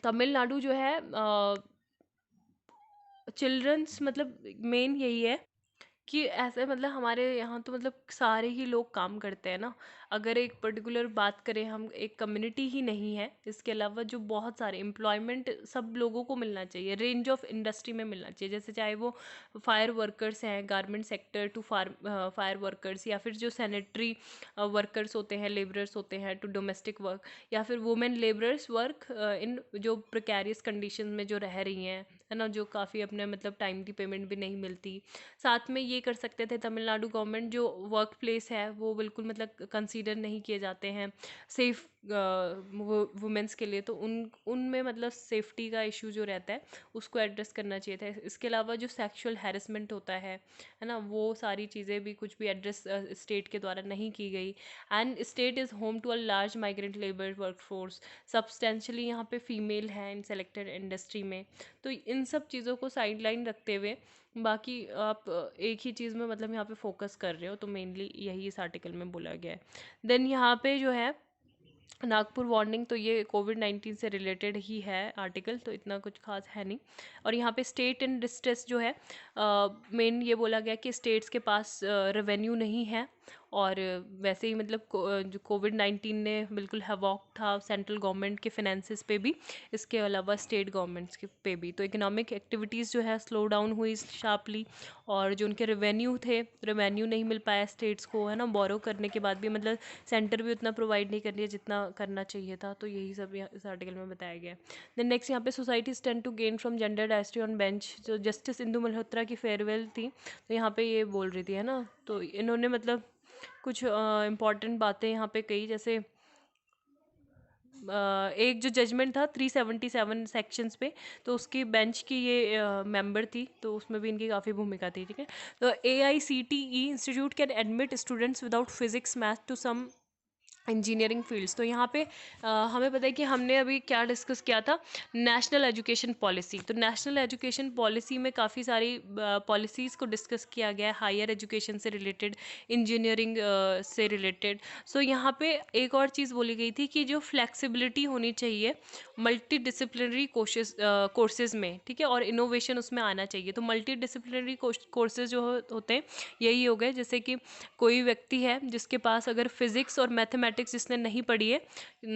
तमिलनाडु जो है चिल्ड्रंस मतलब मेन यही है कि ऐसे मतलब हमारे यहाँ तो मतलब सारे ही लोग काम करते हैं ना। अगर एक पर्टिकुलर बात करें, हम एक कम्युनिटी ही नहीं है, इसके अलावा जो बहुत सारे एम्प्लॉयमेंट सब लोगों को मिलना चाहिए, रेंज ऑफ इंडस्ट्री में मिलना चाहिए, जैसे चाहे वो फायर वर्कर्स हैं, garment sector to fire workers, या फिर जो सैनिटरी वर्कर्स होते हैं, लेबरर्स होते हैं, टू डोमेस्टिक वर्क, या फिर वुमेन लेबरर्स वर्क इन जो प्रिकैरियस कंडीशन में जो रह रही हैं, है ना, जो काफ़ी अपने मतलब टाइम की पेमेंट भी नहीं मिलती। साथ में ये कर सकते थे तमिलनाडु गवर्नमेंट, जो वर्क प्लेस है वो बिल्कुल मतलब कंसीडर नहीं किए जाते हैं सेफ वुमेंस के लिए, तो उनमें मतलब सेफ्टी का इशू जो रहता है उसको एड्रेस करना चाहिए था। इसके अलावा जो सेक्सुअल हैरेसमेंट होता है ना, वो सारी चीज़ें भी कुछ भी एड्रेस स्टेट के द्वारा नहीं की गई। And state is home to a large migrant labour workforce, substantially यहाँ पे फीमेल हैं इन सेलेक्टेड इंडस्ट्री में। तो इन सब चीज़ों को साइडलाइन रखते हुए, बाकी आप एक ही चीज़ में मतलब यहाँ पे फोकस कर रहे हो, तो मेनली यही इस आर्टिकल में बोला गया है। देन यहाँ पे जो है नागपुर वार्निंग, तो ये कोविड-19 से रिलेटेड ही है आर्टिकल, तो इतना कुछ खास है नहीं। और यहाँ पे स्टेट इन डिस्ट्रेस जो है, मेन ये बोला गया कि स्टेट्स के पास रेवेन्यू नहीं है, और वैसे ही मतलब जो कोविड-19 ने बिल्कुल हवॉक था सेंट्रल गवर्नमेंट के फाइनेंसिस पे भी, इसके अलावा स्टेट गवर्नमेंट्स के पे भी। तो इकोनॉमिक एक्टिविटीज़ जो है स्लो डाउन हुई शार्पली, और जो उनके रेवेन्यू नहीं मिल पाया स्टेट्स को, है ना, बोरो करने के बाद भी, मतलब सेंटर भी उतना प्रोवाइड नहीं कर रही है जितना करना चाहिए था। तो यही सब इस आर्टिकल में बताया गया है। देन नेक्स्ट यहाँ पे societies tend to gain from gender diversity on bench, जो जस्टिस इंदु मल्होत्रा की फेयरवेल थी, तो यहाँ पे ये बोल रही थी, है ना। तो इन्होंने मतलब कुछ इम्पॉर्टेंट बातें यहाँ पे कही, जैसे एक जो जजमेंट था 377 सेक्शंस पे, तो उसकी बेंच की ये मेंबर थी, तो उसमें भी इनकी काफ़ी भूमिका थी, ठीक है। तो AICTE institute can admit students without physics math to some engineering fields. तो यहाँ पे हमें पता है कि हमने अभी क्या डिस्कस किया था, नेशनल एजुकेशन पॉलिसी। तो नेशनल एजुकेशन पॉलिसी में काफ़ी सारी पॉलिसीज़ को डिस्कस किया गया है, हायर एजुकेशन से रिलेटेड, इंजीनियरिंग से रिलेटेड। सो यहाँ पे एक और चीज़ बोली गई थी कि जो फ्लेक्सिबिलिटी होनी चाहिए मल्टी डिसिप्लिनरी कोर्सेज में, ठीक है, और इनोवेशन उसमें आना चाहिए। तो मल्टी डिसिप्लिनरी कोर्सेज जो होते हैं यही हो गए, जैसे कि कोई व्यक्ति है जिसके पास अगर फिजिक्स और मैथमेटिक्स जिसने नहीं पढ़ी है,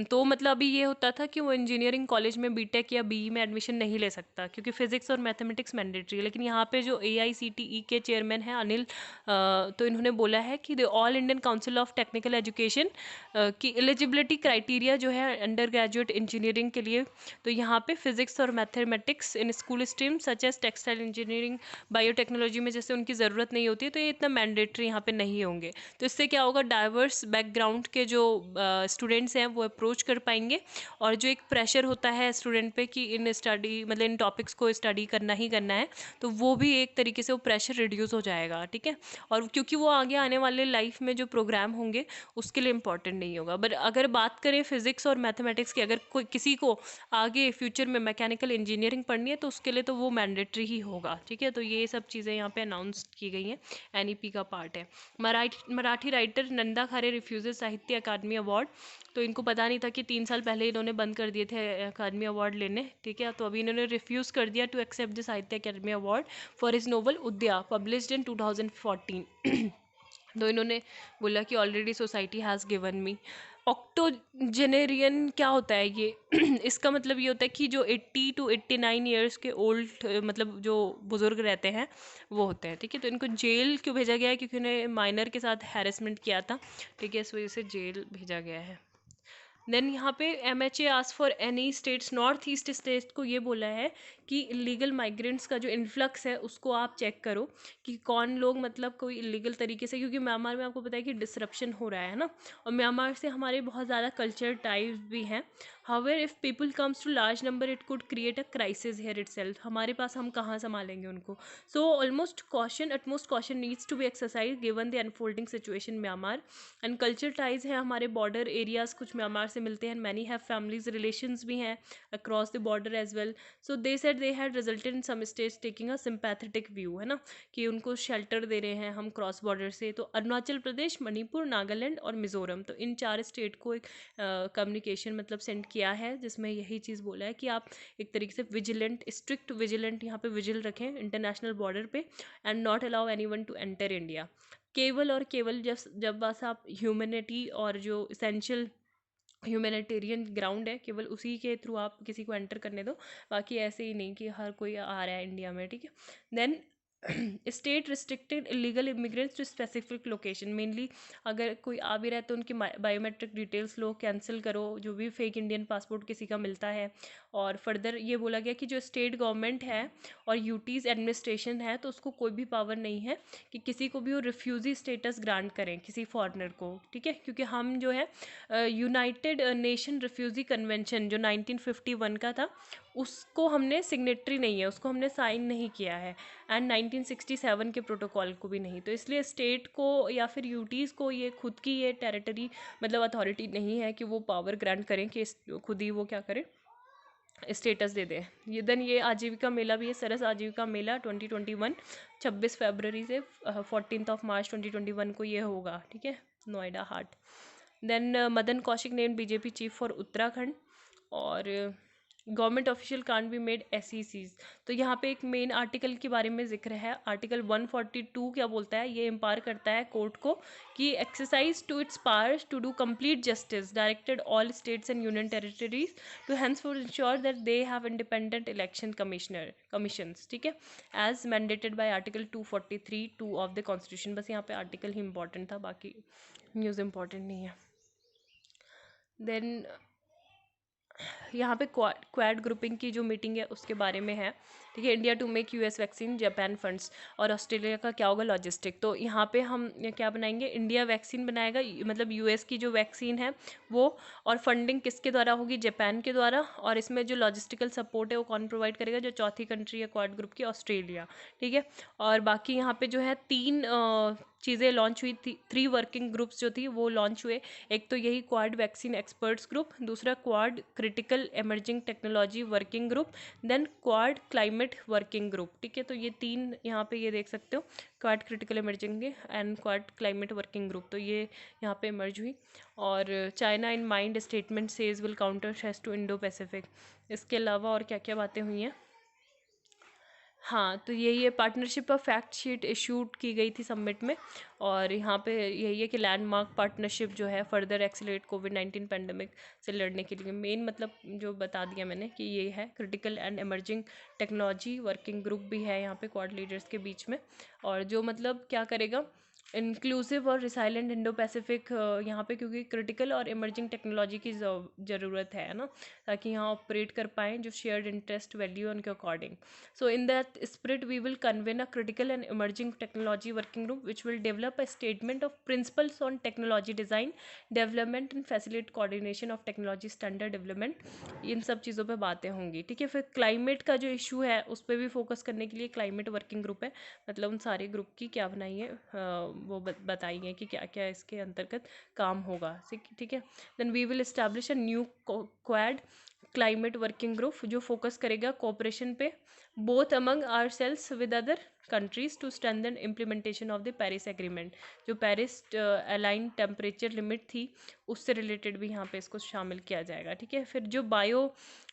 तो मतलब अभी ये होता था कि वो इंजीनियरिंग कॉलेज में बीटेक या बीई में एडमिशन नहीं ले सकता, क्योंकि फिजिक्स और मैथमेटिक्स मैंडेटरी है। लेकिन यहाँ पे जो AICTE के चेयरमैन हैं अनिल, तो इन्होंने बोला है कि the all Indian council of technical education की एलिजिबिलिटी क्राइटेरिया जो है अंडर ग्रेजुएट इंजीनियरिंग के लिए, तो यहाँ पे फिजिक्स और mathematics in school stream such as textile engineering, biotechnology में जैसे उनकी ज़रूरत नहीं होती है, तो ये इतना मैंडेटरी यहाँ पे नहीं होंगे। तो इससे क्या होगा, डाइवर्स बैकग्राउंड के जो स्टूडेंट्स हैं वो अप्रोच कर पाएंगे, और जो एक प्रेशर होता है स्टूडेंट पे कि इन स्टडी मतलब इन टॉपिक्स को स्टडी करना ही करना है, तो वो भी एक तरीके से वो प्रेशर रिड्यूस हो जाएगा, ठीक है। और क्योंकि वो आगे आने वाले लाइफ में जो प्रोग्राम होंगे उसके लिए इम्पॉर्टेंट नहीं होगा। बट अगर बात करें फिजिक्स और मैथमेटिक्स की, अगर कोई किसी को आगे फ्यूचर में मैकेनिकल इंजीनियरिंग पढ़नी है, तो उसके लिए तो वो मैंडेटरी ही होगा, ठीक है। तो ये सब चीज़ें यहाँ पे अनाउंस की गई हैं, NEP का पार्ट है। मराठी राइटर नंदा खारे रिफ्यूजेज साहित्य अकादमी अवार्ड। तो इनको पता नहीं था कि 3 साल पहले इन्होंने बंद कर दिए थे अकादमी अवार्ड लेने, ठीक है। तो अभी इन्होंने रिफ्यूज़ कर दिया टू एक्सेप्ट द साहित्य अकादमी अवार्ड फॉर हिज नोवेल उद्या पब्लिश्ड इन 2014। तो इन्होंने बोला कि already society has given me. Octogenarian क्या होता है ये? इसका मतलब ये होता है कि जो 80 to 89 ईयर्स के ओल्ड, मतलब जो बुज़ुर्ग रहते हैं वो होते हैं, ठीक है। तो इनको जेल क्यों भेजा गया है? क्योंकि उन्हें माइनर के साथ हैरेसमेंट किया था, ठीक है, इस वजह से जेल भेजा गया है। देन यहाँ पे MHA ask for any states, north east state को ये बोला है कि इलीगल माइग्रेंट्स का जो इन्फ्लक्स है उसको आप चेक करो कि कौन लोग मतलब कोई इलीगल तरीके से, क्योंकि म्यांमार में आपको पता है कि डिसरप्शन हो रहा है ना, और म्यांमार से हमारे बहुत ज़्यादा कल्चर टाइज भी हैं। However if people comes to large number it could create a crisis here itself, हमारे पास हम कहाँ संभालेंगे उनको। So almost caution utmost caution needs to be exercise given the unfolding situation Myanmar. And culture ties है, हमारे border areas कुछ Myanmar से मिलते हैं, मैनी हैव फैमिलीज रिलेशंस भी हैं across the border as well. So they said they had resulted in some states taking a sympathetic view, है ना, कि उनको शेल्टर दे रहे हैं हम क्रॉस बॉर्डर से। तो अरुणाचल प्रदेश, मणिपुर, नागालैंड और मिजोरम, तो इन 4 स्टेट को एक कम्युनिकेशन मतलब सेंड किया है, जिसमें यही चीज़ बोला है कि आप एक तरीके से विजिलेंट, स्ट्रिक्ट विजिलेंट यहाँ पे विजिल रखें इंटरनेशनल बॉर्डर पे, and not allow anyone to enter India. केवल और केवल जब बस आप ह्यूमैनिटी और जो इसेंशियल ह्यूमैनिटेरियन ग्राउंड है, केवल उसी के थ्रू आप किसी को एंटर करने दो, बाकी ऐसे ही नहीं कि हर कोई आ रहा है इंडिया में, ठीक है। Then state restricted illegal immigrants to specific location, mainly अगर कोई आ भी रहा है तो उनकी बायोमेट्रिक डिटेल्स लो, कैंसिल करो जो भी फेक इंडियन पासपोर्ट किसी का मिलता है। और फर्दर ये बोला गया कि जो स्टेट गवर्नमेंट है और यूटीज़ एडमिनिस्ट्रेशन है, तो उसको कोई भी पावर नहीं है कि किसी को भी वो रिफ्यूजी स्टेटस ग्रांट करें किसी फॉरनर को, ठीक है। क्योंकि हम जो है यूनाइटेड नेशन रिफ्यूजी कन्वेंशन जो 1951 का था, उसको हमने सिग्नेटरी नहीं है, उसको हमने साइन नहीं किया है, एंड 1967 के प्रोटोकॉल को भी नहीं। तो इसलिए स्टेट को या फिर यूटीज़ को ये खुद की ये टेरिटरी मतलब अथॉरिटी नहीं है कि वो पावर ग्रांट करें कि खुद ही वो क्या करें, स्टेटस दे दें। ये देन ये आजीविका मेला भी है, सरस आजीविका मेला 2021 26 फरवरी से 14 मार्च 2021 को ये होगा, ठीक है, Noida Haat. Then Madan Kaushik name BJP chief for Uttarakhand. और government official can't be made SECs। तो यहाँ पे एक मेन आर्टिकल के बारे में जिक्र है। आर्टिकल 142 क्या बोलता है, ये एम्पावर करता है कोर्ट को कि exercise to its powers to do complete justice directed all states and union territories to henceforth ensure that they have independent election commissions, ठीक है, as mandated by article 243(2) of the constitution. बस यहाँ पे article ही important था, बाकी news important नहीं है। Then यहाँ पे क्वाड ग्रुपिंग की जो मीटिंग है उसके बारे में है, ठीक है। India to make US vaccine, Japan funds, और ऑस्ट्रेलिया का क्या होगा, लॉजिस्टिक। तो यहाँ पे हम क्या बनाएंगे, इंडिया वैक्सीन बनाएगा, मतलब US की जो वैक्सीन है वो, और फंडिंग किसके द्वारा होगी, जापान के द्वारा, और इसमें जो लॉजिस्टिकल सपोर्ट है वो कौन प्रोवाइड करेगा, जो चौथी कंट्री है क्वाड ग्रुप की, ऑस्ट्रेलिया, ठीक है। और बाकी यहाँ पे जो है 3 चीज़ें लॉन्च हुई थी, 3 वर्किंग ग्रुप्स जो थी वो लॉन्च हुए। एक तो यही क्वाड वैक्सीन एक्सपर्ट्स ग्रुप, दूसरा quad critical emerging technology working group, then quad climate working group, ठीक है। तो ये 3 यहाँ पे ये देख सकते हो, quad critical emerging and quad climate working group, तो ये यहाँ पे इमर्ज हुई। और China in mind statement says will counter threats to Indo Pacific. इसके अलावा और क्या क्या बातें हुई हैं, हाँ, तो यही है, partnership of fact sheet issued की गई थी समिट में। और यहाँ पे यही है कि लैंडमार्क पार्टनरशिप जो है फर्दर एक्सेलरेट कोविड-19 पेंडेमिक से लड़ने के लिए। मेन मतलब जो बता दिया मैंने कि ये है, critical and emerging technology working group भी है यहाँ पे क्वाड लीडर्स के बीच में। और जो मतलब क्या करेगा, इंक्लूसिव और रिसाइलेंट इंडो पैसिफिक यहाँ पे, क्योंकि क्रिटिकल और इमर्जिंग टेक्नोलॉजी की ज़रूरत है ना, ताकि यहाँ ऑपरेट कर पाएँ जो शेयर्ड इंटरेस्ट वैल्यू उनके according. So in that spirit, we will convene a critical and emerging technology working group which will develop a statement of principles on technology design, development and facilitate coordination of technology standard development। इन सब चीज़ों पे बातें होंगी, ठीक है। फिर climate का जो इशू है उस पर भी फोकस करने के लिए क्लाइमेट वर्किंग ग्रुप है, मतलब उन सारे ग्रुप की क्या बनाई है, वो बताएंगे कि क्या क्या इसके अंतर्गत काम होगा, ठीक है। Then we will establish a new quad climate working group जो फोकस करेगा कोऑपरेशन पे, both among ourselves with other countries to strengthen implementation of the Paris agreement. जो पेरिस अलाइन टेम्परेचर लिमिट थी उससे रिलेटेड भी यहाँ पे इसको शामिल किया जाएगा, ठीक है। फिर जो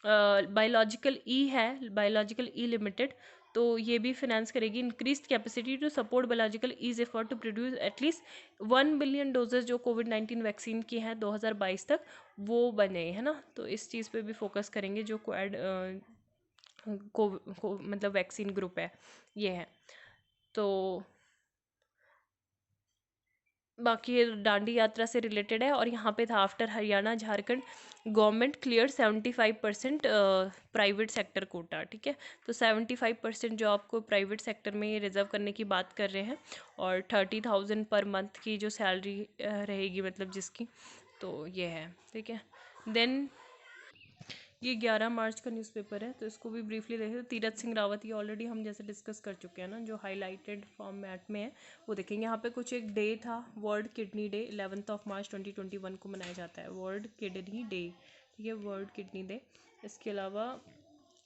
बायोलॉजिकल ई है, बायोलॉजिकल ई लिमिटेड, तो ये भी फिनेंस करेगी increase capacity to support Biological E's effort to produce at least 1 billion doses जो कोविड-19 वैक्सीन की हैं 2022 तक वो बने, है ना। तो इस चीज़ पे भी फोकस करेंगे जो क्वाड को मतलब वैक्सीन ग्रुप है, ये है। तो बाकी ये दांडी यात्रा से रिलेटेड है। और यहाँ पे था, after Haryana Jharkhand government clear 75% private sector quota, ठीक है। तो 75% जॉब को प्राइवेट सेक्टर में ये रिजर्व करने की बात कर रहे हैं। और 30,000 पर मंथ की जो सैलरी रहेगी, मतलब जिसकी, तो ये है, ठीक है। देन ये 11 मार्च का न्यूज़पेपर है, तो इसको भी ब्रीफली देखें। तो तीरथ सिंह रावत, ये ऑलरेडी हम जैसे डिस्कस कर चुके हैं ना, जो हाईलाइटेड फॉर्मेट में है वो देखेंगे। यहाँ पे कुछ एक डे था, वर्ल्ड किडनी डे, 11 मार्च 2021 को मनाया जाता है, वर्ल्ड किडनी डे, ठीक है, वर्ल्ड किडनी डे। इसके अलावा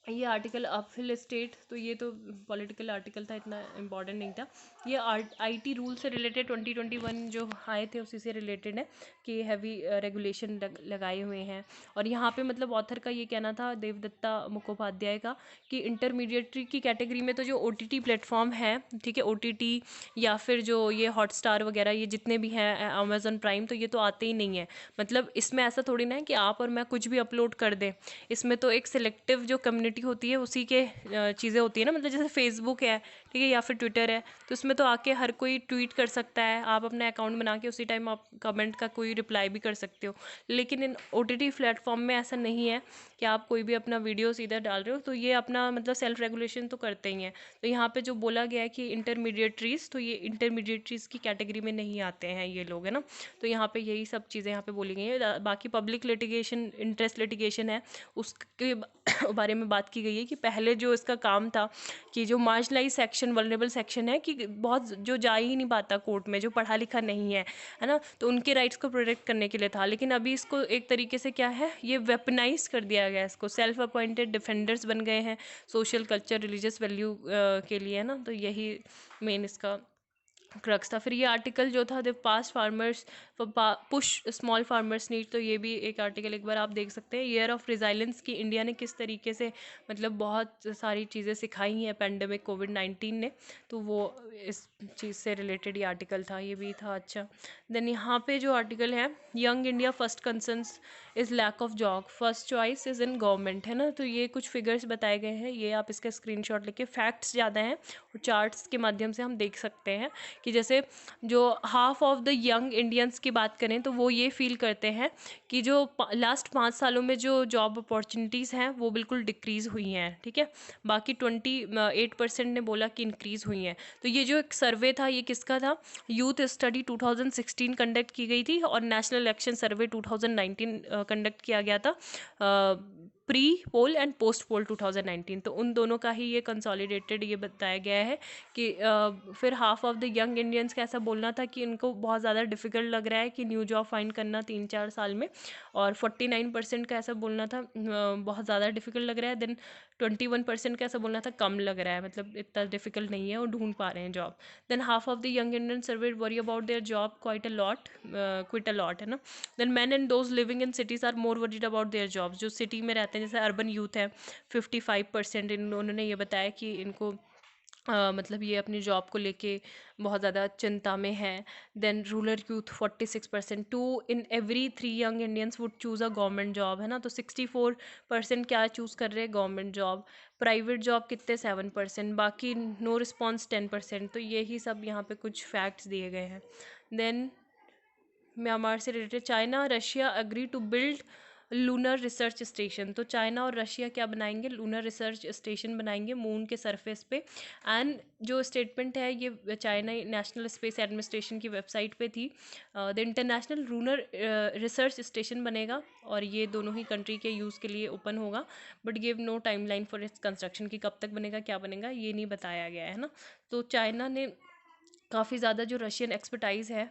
ये आर्टिकल अपहिल स्टेट, तो ये तो पॉलिटिकल आर्टिकल था, इतना इम्पॉर्टेंट नहीं था। ये IT रूल से रिलेटेड 2021 जो आए थे उसी से रिलेटेड है कि हैवी रेगुलेशन लगाए हुए हैं। और यहाँ पे मतलब ऑथर का ये कहना था, देवदत्ता मुखोपाध्याय का, कि इंटरमीडिएटरी की कैटेगरी में तो जो OTT प्लेटफॉर्म है, ठीक है, OTT या फिर जो ये हॉटस्टार वगैरह ये जितने भी हैं, अमेजोन प्राइम, तो ये तो आते ही नहीं है। मतलब इसमें ऐसा थोड़ी ना है कि आप और मैं कुछ भी अपलोड कर दें। इसमें तो एक सिलेक्टिव जो कम्युनिटी होती है उसी के चीज़ें होती है ना, मतलब जैसे फेसबुक है, ठीक है, या फिर ट्विटर है, तो उसमें तो आके हर कोई ट्वीट कर सकता है। आप अपना अकाउंट बना के उसी टाइम आप कमेंट का कोई रिप्लाई भी कर सकते हो। लेकिन इन OTT प्लेटफॉर्म में ऐसा नहीं है कि आप कोई भी अपना वीडियो सीधा डाल रहे हो, तो ये अपना मतलब सेल्फ रेगुलेशन तो करते ही हैं। तो यहाँ पे जो बोला गया है कि इंटरमीडिएटरीज, तो ये इंटरमीडिएटरीज की कैटेगरी में नहीं आते हैं ये लोग, है ना। तो यहाँ पे यही सब चीज़ें यहाँ पे बोली गई हैं। बाकी पब्लिक लिटिगेशन, इंटरेस्ट लिटिगेशन है, उसके बारे में बात की गई है कि पहले जो इसका काम था कि जो मार्जिनलाइज सेक्शन, वल्नरेबल सेक्शन है, कि बहुत जो जा ही नहीं पाता कोर्ट में, जो पढ़ा लिखा नहीं है ना, तो उनके राइट्स को प्रोटेक्ट करने के लिए था। लेकिन अभी इसको एक तरीके से क्या है, ये वेपनाइज कर दिया गया है, इसको सेल्फ अपॉइंटेड डिफेंडर्स बन गए हैं सोशल, कल्चर, रिलीजियस वैल्यू के लिए, है ना। तो यही मेन इसका क्रक्स था। फिर ये आर्टिकल जो था the past farmers push small farmers need, तो ये भी एक आर्टिकल एक बार आप देख सकते हैं। ईयर ऑफ रिजाइलेंस की इंडिया ने किस तरीके से मतलब बहुत सारी चीज़ें सिखाई हैं पेंडेमिक कोविड-19 ने, तो वो इस चीज़ से रिलेटेड ये आर्टिकल था, ये भी था अच्छा। देन यहाँ पे जो आर्टिकल है, young India first concerns is lack of job, first choice is in government, है ना। तो ये कुछ फिगर्स बताए गए हैं, ये आप इसका स्क्रीनशॉट लेके, फैक्ट्स ज़्यादा हैं और चार्ट्स के माध्यम से हम देख सकते हैं कि जैसे जो half of the young Indians की बात करें तो वो ये फील करते हैं कि जो लास्ट 5 सालों में जो जॉब अपॉर्चुनिटीज़ हैं वो बिल्कुल डिक्रीज़ हुई हैं, ठीक है। बाकी 28% ने बोला कि इंक्रीज़ हुई हैं। तो ये जो एक सर्वे था ये किसका था, यूथ स्टडी 2016 कंडक्ट की गई थी और नेशनल इलेक्शन सर्वे 2019 कंडक्ट किया गया था, pre poll and post poll 2019। तो उन दोनों का ही ये कंसोलिडेटेड ये बताया गया है कि फिर half of the young Indians का ऐसा बोलना था कि इनको बहुत ज़्यादा डिफ़िकल्ट लग रहा है कि न्यू जॉब फाइंड करना 3-4 साल में, और 49% का ऐसा बोलना था बहुत ज़्यादा डिफ़िकल्ट लग रहा है। देन 21% का ऐसा बोलना था कम लग रहा है, मतलब इतना डिफ़िकल्ट नहीं है और ढूंढ पा रहे हैं job. Then half of the young Indian survey worry about their job quite a lot, है ना। Then men and those living in cities are more worried about their jobs, जो सिटी में रहते हैं जैसे अर्बन यूथ है 55%, उन्होंने ये बताया कि इनको मतलब ये अपनी जॉब को लेके बहुत ज़्यादा चिंता में है। Then rural youth 46%, 2 in every 3 young Indians would choose a government job, है ना। तो 64% क्या चूज़ कर रहे हैं, गवर्नमेंट जॉब। प्राइवेट जॉब कितने, 7%, बाकी नो रिस्पॉन्स 10%। तो यही सब यहाँ पे कुछ फैक्ट्स दिए गए हैं। देन म्यांमार से related, China Russia agree to build lunar research station, तो चाइना और रशिया क्या बनाएंगे, लूनर रिसर्च स्टेशन बनाएंगे मून के सरफेस पे। एंड जो स्टेटमेंट है ये चाइना नेशनल स्पेस एडमिनिस्ट्रेशन की वेबसाइट पे थी। The international lunar research station बनेगा और ये दोनों ही कंट्री के यूज़ के लिए ओपन होगा, but give no timeline for its construction, की कब तक बनेगा क्या बनेगा ये नहीं बताया गया है ना। तो चाइना ने काफ़ी ज़्यादा जो रशियन एक्सपर्टाइज़ है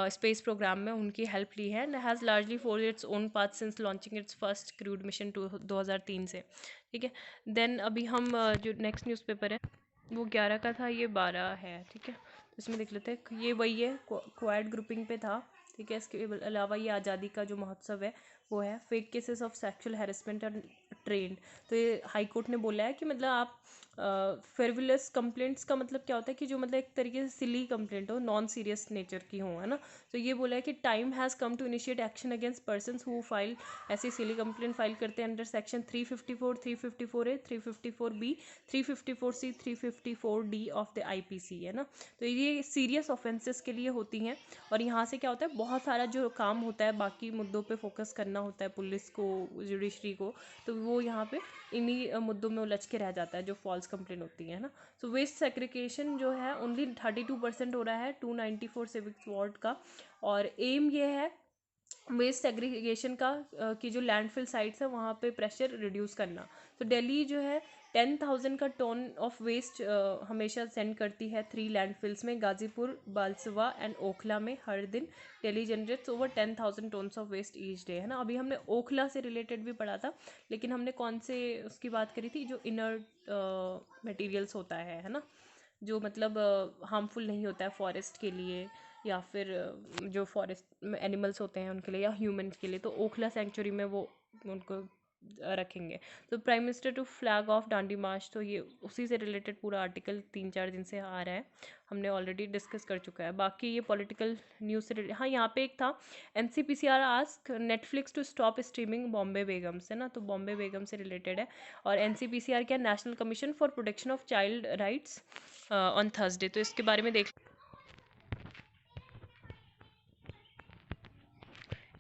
स्पेस प्रोग्राम में उनकी हेल्प ली है, and has largely for its own path since launching it's first crude mission 2003 से, ठीक है। देन अभी हम जो नेक्स्ट न्यूज़पेपर है वो 11 का था, ये 12 है, ठीक है। तो इसमें देख लेते हैं, ये वही है क्वाड ग्रुपिंग पे था, ठीक है। इसके अलावा ये आज़ादी का जो महोत्सव है वो है, fake cases of sexual harassment और ट्रेंड। तो ये हाई कोर्ट ने बोला है कि मतलब आप फेरविलस कंप्लेंट्स का मतलब क्या होता है कि जो मतलब एक तरीके से सिली कंप्लेंट हो, नॉन सीरियस नेचर की हो, है ना। तो ये बोला है कि time has come to initiate action against persons who file ऐसी सिली कंप्लेंट फाइल करते हैं under section 354, 354A, 354B, 354C, 354D of the IPC, है ना। तो ये सीरियस ऑफेंसेस के लिए होती हैं, और यहाँ से क्या होता है, बहुत सारा जो काम होता है बाकी मुद्दों पे फोकस करना होता है पुलिस को, जुडिशरी को, तो वो यहाँ पे इन्हीं मुद्दों में उलझ के रह जाता है जो फॉल्स कंप्लेन होती है ना। सो वेस्ट सेग्रीगेशन जो है ओनली 32% हो रहा है 294 सिविक वार्ड का, और एम ये है वेस्ट सेग्रीगेशन का कि जो लैंडफिल साइट्स है वहाँ पे प्रेशर रिड्यूस करना। तो दिल्ली जो है 10,000 का टन ऑफ वेस्ट हमेशा सेंड करती है 3 लैंडफिल्स में, गाजीपुर, बालसवा एंड ओखला में हर दिन। Delhi generates over 10,000 tons of waste each day, है ना। अभी हमने ओखला से रिलेटेड भी पढ़ा था, लेकिन हमने कौन से उसकी बात करी थी, जो इनर्ट मटेरियल्स होता है ना, जो मतलब हार्मफुल नहीं होता है फॉरेस्ट के लिए, या फिर जो फॉरेस्ट में एनिमल्स होते हैं उनके लिए या ह्यूमंस के लिए, तो ओखला सेंचुरी में वो उनको रखेंगे। तो prime minister to flag off Dandi march, तो ये उसी से रिलेटेड पूरा आर्टिकल 3-4 दिन से आ रहा है, हमने ऑलरेडी डिस्कस कर चुका है। बाकी ये पॉलिटिकल न्यूज़ से रिलेटेड, हाँ यहाँ पे एक था, NCPCR ask Netflix to stop streaming Bombay Begums, है ना। तो बॉम्बे बेगम से रिलेटेड है, और NCPCR क्या, national commission for protection of child rights on Thursday, तो इसके बारे में देख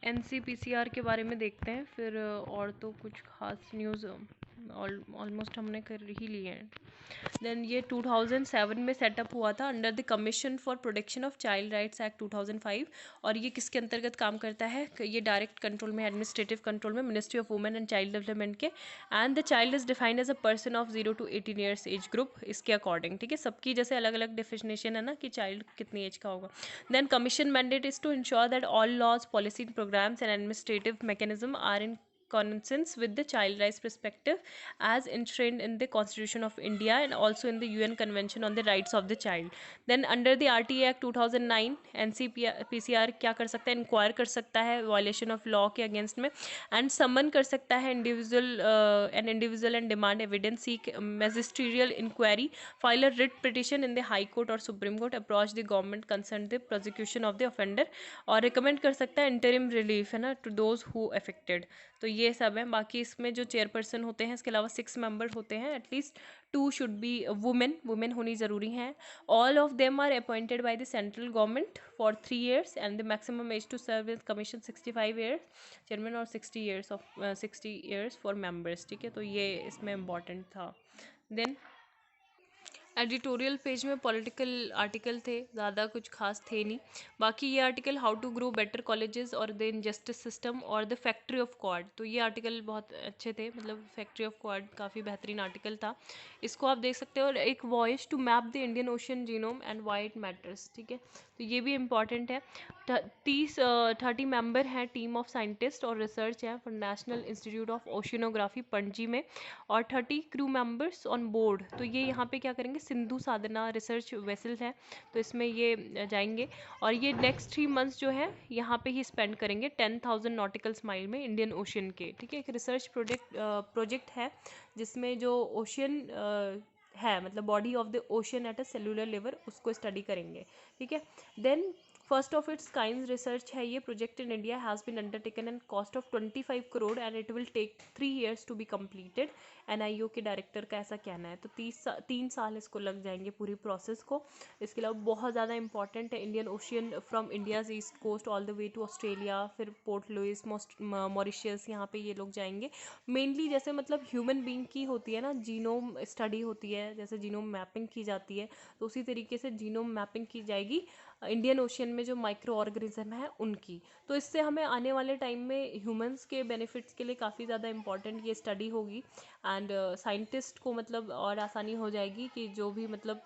NCPCR के बारे में देखते हैं फिर, और तो कुछ खास न्यूज़ ऑलमोस्ट हमने कर ही लिए हैं। देन ये 2007 में सेटअप हुआ था under the commission for protection of child rights act 2005, और ये किसके अंतर्गत काम करता है, ये डायरेक्ट कंट्रोल में, एडमिनिस्ट्रेटिव कंट्रोल में, ministry of women and child development के। And the child is defined as a person of 0 to 18 years age group, इसके अकॉर्डिंग, ठीक है। सबकी जैसे अलग अलग डेफिनेशन है ना कि चाइल्ड कितनी एज का होगा। Then commission mandate is to ensure that all laws, policy, programs and administrative mechanism are in consonance with the child rights perspective as enshrined in the Constitution of India and also in the UN Convention on the Rights of the Child. Then under the RTA Act 2009 NCPCR क्या कर सकता है, inquire कर सकता है violation of law के against में, and summon कर सकता है individual and demand evidence, seek magisterial inquiry, file a writ petition in the high court और supreme court, approach the government concern the prosecution of the offender, और recommend कर सकता है इंटरिम रिलीफ, है ना, टू दोज हु अफेक्टेड। तो ये सब है। बाकी इसमें जो चेयरपर्सन होते हैं, इसके अलावा 6 मेंबर होते हैं, एटलीस्ट 2 शुड बी वुमेन होनी ज़रूरी है। All of them are appointed by the central government for 3 years and the maximum age to serve is commission 65 years chairman और 60 years फॉर मेंबर्स। ठीक है, तो ये इसमें इम्पॉर्टेंट था। देन एडिटोरियल पेज में पॉलिटिकल आर्टिकल थे, ज़्यादा कुछ खास थे नहीं। बाकी ये article how to grow better colleges और द इंजस्टिस सिस्टम और द फैक्ट्री ऑफ क्वाड, तो ये आर्टिकल बहुत अच्छे थे, मतलब फैक्ट्री ऑफ क्वाड काफ़ी बेहतरीन आर्टिकल था, इसको आप देख सकते हो। और एक voice to map the Indian ocean genome and why it matters. ठीक है, तो ये भी इम्पॉर्टेंट है। 30 मेंबर हैं टीम ऑफ साइंटिस्ट और रिसर्च है for national institute of oceanography Panaji में, और 30 क्रू मेंबर्स ऑन बोर्ड। तो ये यहाँ पे क्या करेंगे, सिंधु साधना रिसर्च वेसल है, तो इसमें ये जाएंगे, और ये नेक्स्ट 3 months जो है यहाँ पे ही स्पेंड करेंगे 10,000 नॉटिकल माइल में इंडियन ओशन के। ठीक है, एक रिसर्च प्रोजेक्ट है जिसमें जो ओशन है, मतलब body of the ocean at a cellular level, उसको स्टडी करेंगे। ठीक है, then first of its kind research है ये project in India, has been undertaken and cost of 25 crore and it will take 3 years to be completed. NIO के director का ऐसा कहना है। तो 3 साल इसको लग जाएंगे पूरी प्रोसेस को। इसके अलावा बहुत ज़्यादा इंपॉर्टेंट है Indian ocean from India's east coast all the way to Australia, फिर पोर्ट लुइस मॉरिशस, यहाँ पे ये लोग जाएंगे मेनली। जैसे मतलब ह्यूमन बींग की होती है ना जीनोम स्टडी होती है, जैसे जीनोम मैपिंग की जाती है, तो उसी तरीके से जीनोम मैपिंग की जाएगी इंडियन ओशियन में जो माइक्रो ऑर्गेनिज्म है उनकी। तो इससे हमें आने वाले टाइम में ह्यूमंस के बेनिफिट्स के लिए काफ़ी ज़्यादा इंपॉर्टेंट ये स्टडी होगी, एंड साइंटिस्ट को मतलब और आसानी हो जाएगी कि जो भी मतलब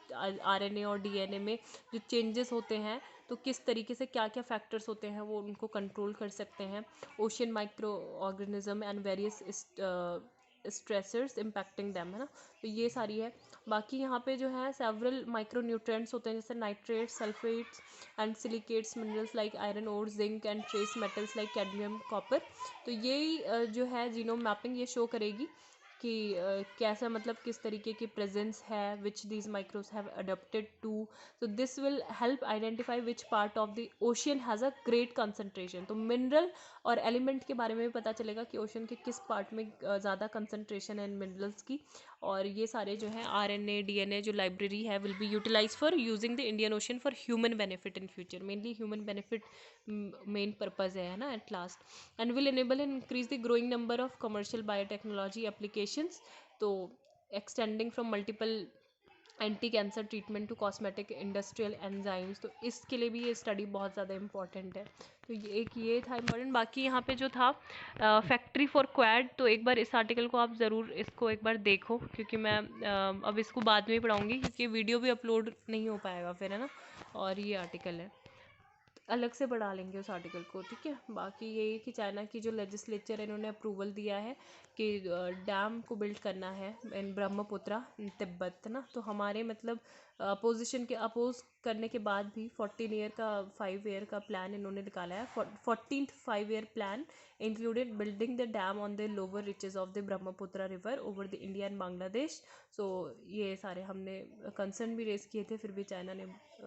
RNA और DNA में जो चेंजेस होते हैं, तो किस तरीके से क्या क्या फैक्टर्स होते हैं वो उनको कंट्रोल कर सकते हैं। Ocean micro organism and various stressors impacting them, है ना, तो ये सारी है। बाकी यहाँ पे जो है सेवरल माइक्रो न्यूट्रिएंट्स होते हैं, जैसे nitrates, sulphates and silicates, minerals like iron ore, zinc and trace metals like cadmium, copper. तो यही जो है जीनोम मैपिंग ये शो करेगी कि कैसा मतलब किस तरीके की प्रेजेंस है, which these microbes have adopted to. तो this will help identify which part of the ocean has a great concentration. तो मिनरल और एलिमेंट के बारे में भी पता चलेगा कि ओशन के किस पार्ट में ज़्यादा कंसनट्रेशन है इन मिनरल्स की। और ये सारे जो है RNA DNA जो लाइब्रेरी है will be utilise for using the Indian Ocean for human benefit in future. Mainly human benefit main purpose है ना at last, and will enable and increase the growing number of commercial biotechnology applications. तो extending from multiple anti cancer treatment to cosmetic industrial enzymes, तो इसके लिए भी ये study बहुत ज़्यादा इंपॉर्टेंट है। तो ये था इंपॉर्टेंट। बाकी यहाँ पे जो था फैक्ट्री फॉर क्वाड, तो एक बार इस आर्टिकल को आप ज़रूर इसको एक बार देखो, क्योंकि मैं अब इसको बाद में ही पढ़ाऊँगी, क्योंकि वीडियो भी अपलोड नहीं हो पाएगा फिर, है ना, और ये आर्टिकल है अलग से बढ़ा लेंगे उस आर्टिकल को। ठीक है, बाकी यही कि चाइना की जो लेजिस्लेचर है इन्होंने अप्रूवल दिया है कि डैम को बिल्ड करना है इन ब्रह्मपुत्रा तिब्बत, ना, तो हमारे मतलब अपोजिशन के अपोज करने के बाद भी 14 ईयर का 5 ईयर का प्लान इन्होंने निकाला है। 14th 5 year plan included building the dam on the lower reaches of the Brahmaputra river over the India and Bangladesh. So ये सारे हमने कंसर्न भी रेज किए थे, फिर भी चाइना ने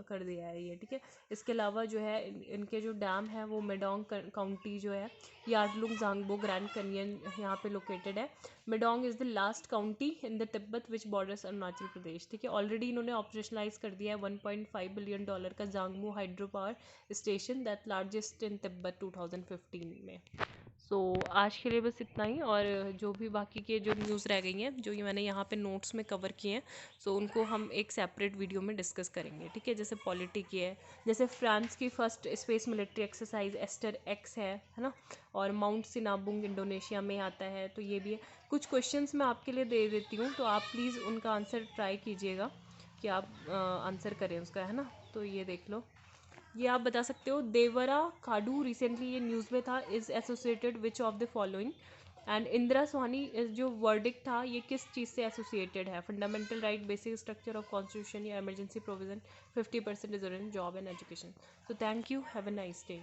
कर दिया है ये। ठीक है, इसके अलावा जो है इनके जो डैम है वो मेडोंग काउंटी जो है यार्डलुंग जांगबो ग्रैंड कैनियन यहाँ पे लोकेटेड है। Medog is the last county in the Tibet which borders Arunachal Pradesh. ठीक है, ऑलरेडी इन्होंने ऑपरेशनलाइज कर दिया है $1.5 billion का Zangmu hydro power station, that largest in Tibet 2015 में। सो आज के लिए बस इतना ही, और जो भी बाकी के जो न्यूज़ रह गई हैं जो ये मैंने यहाँ पे नोट्स में कवर किए हैं, सो उनको हम एक सेपरेट वीडियो में डिस्कस करेंगे। ठीक है, जैसे पॉलिटी की है, जैसे फ्रांस की first space military exercise Aster X है ना, और माउंट सिनाबुंग इंडोनेशिया में आता है, तो ये भी है। कुछ क्वेश्चंस मैं आपके लिए दे देती हूँ, तो आप प्लीज़ उनका आंसर ट्राई कीजिएगा कि आप आंसर करें उसका, है ना। तो ये देख लो, ये आप बता सकते हो। देवरा काडू रिसेंटली ये न्यूज़ में था, is associated which of the following. And Indira Sawhney जो वर्डिक्ट था ये किस चीज़ से एसोसिएटेड है? Fundamental right, basic structure of constitution या emergency provision, 50% reservation, job and education. So thank you, have a nice day.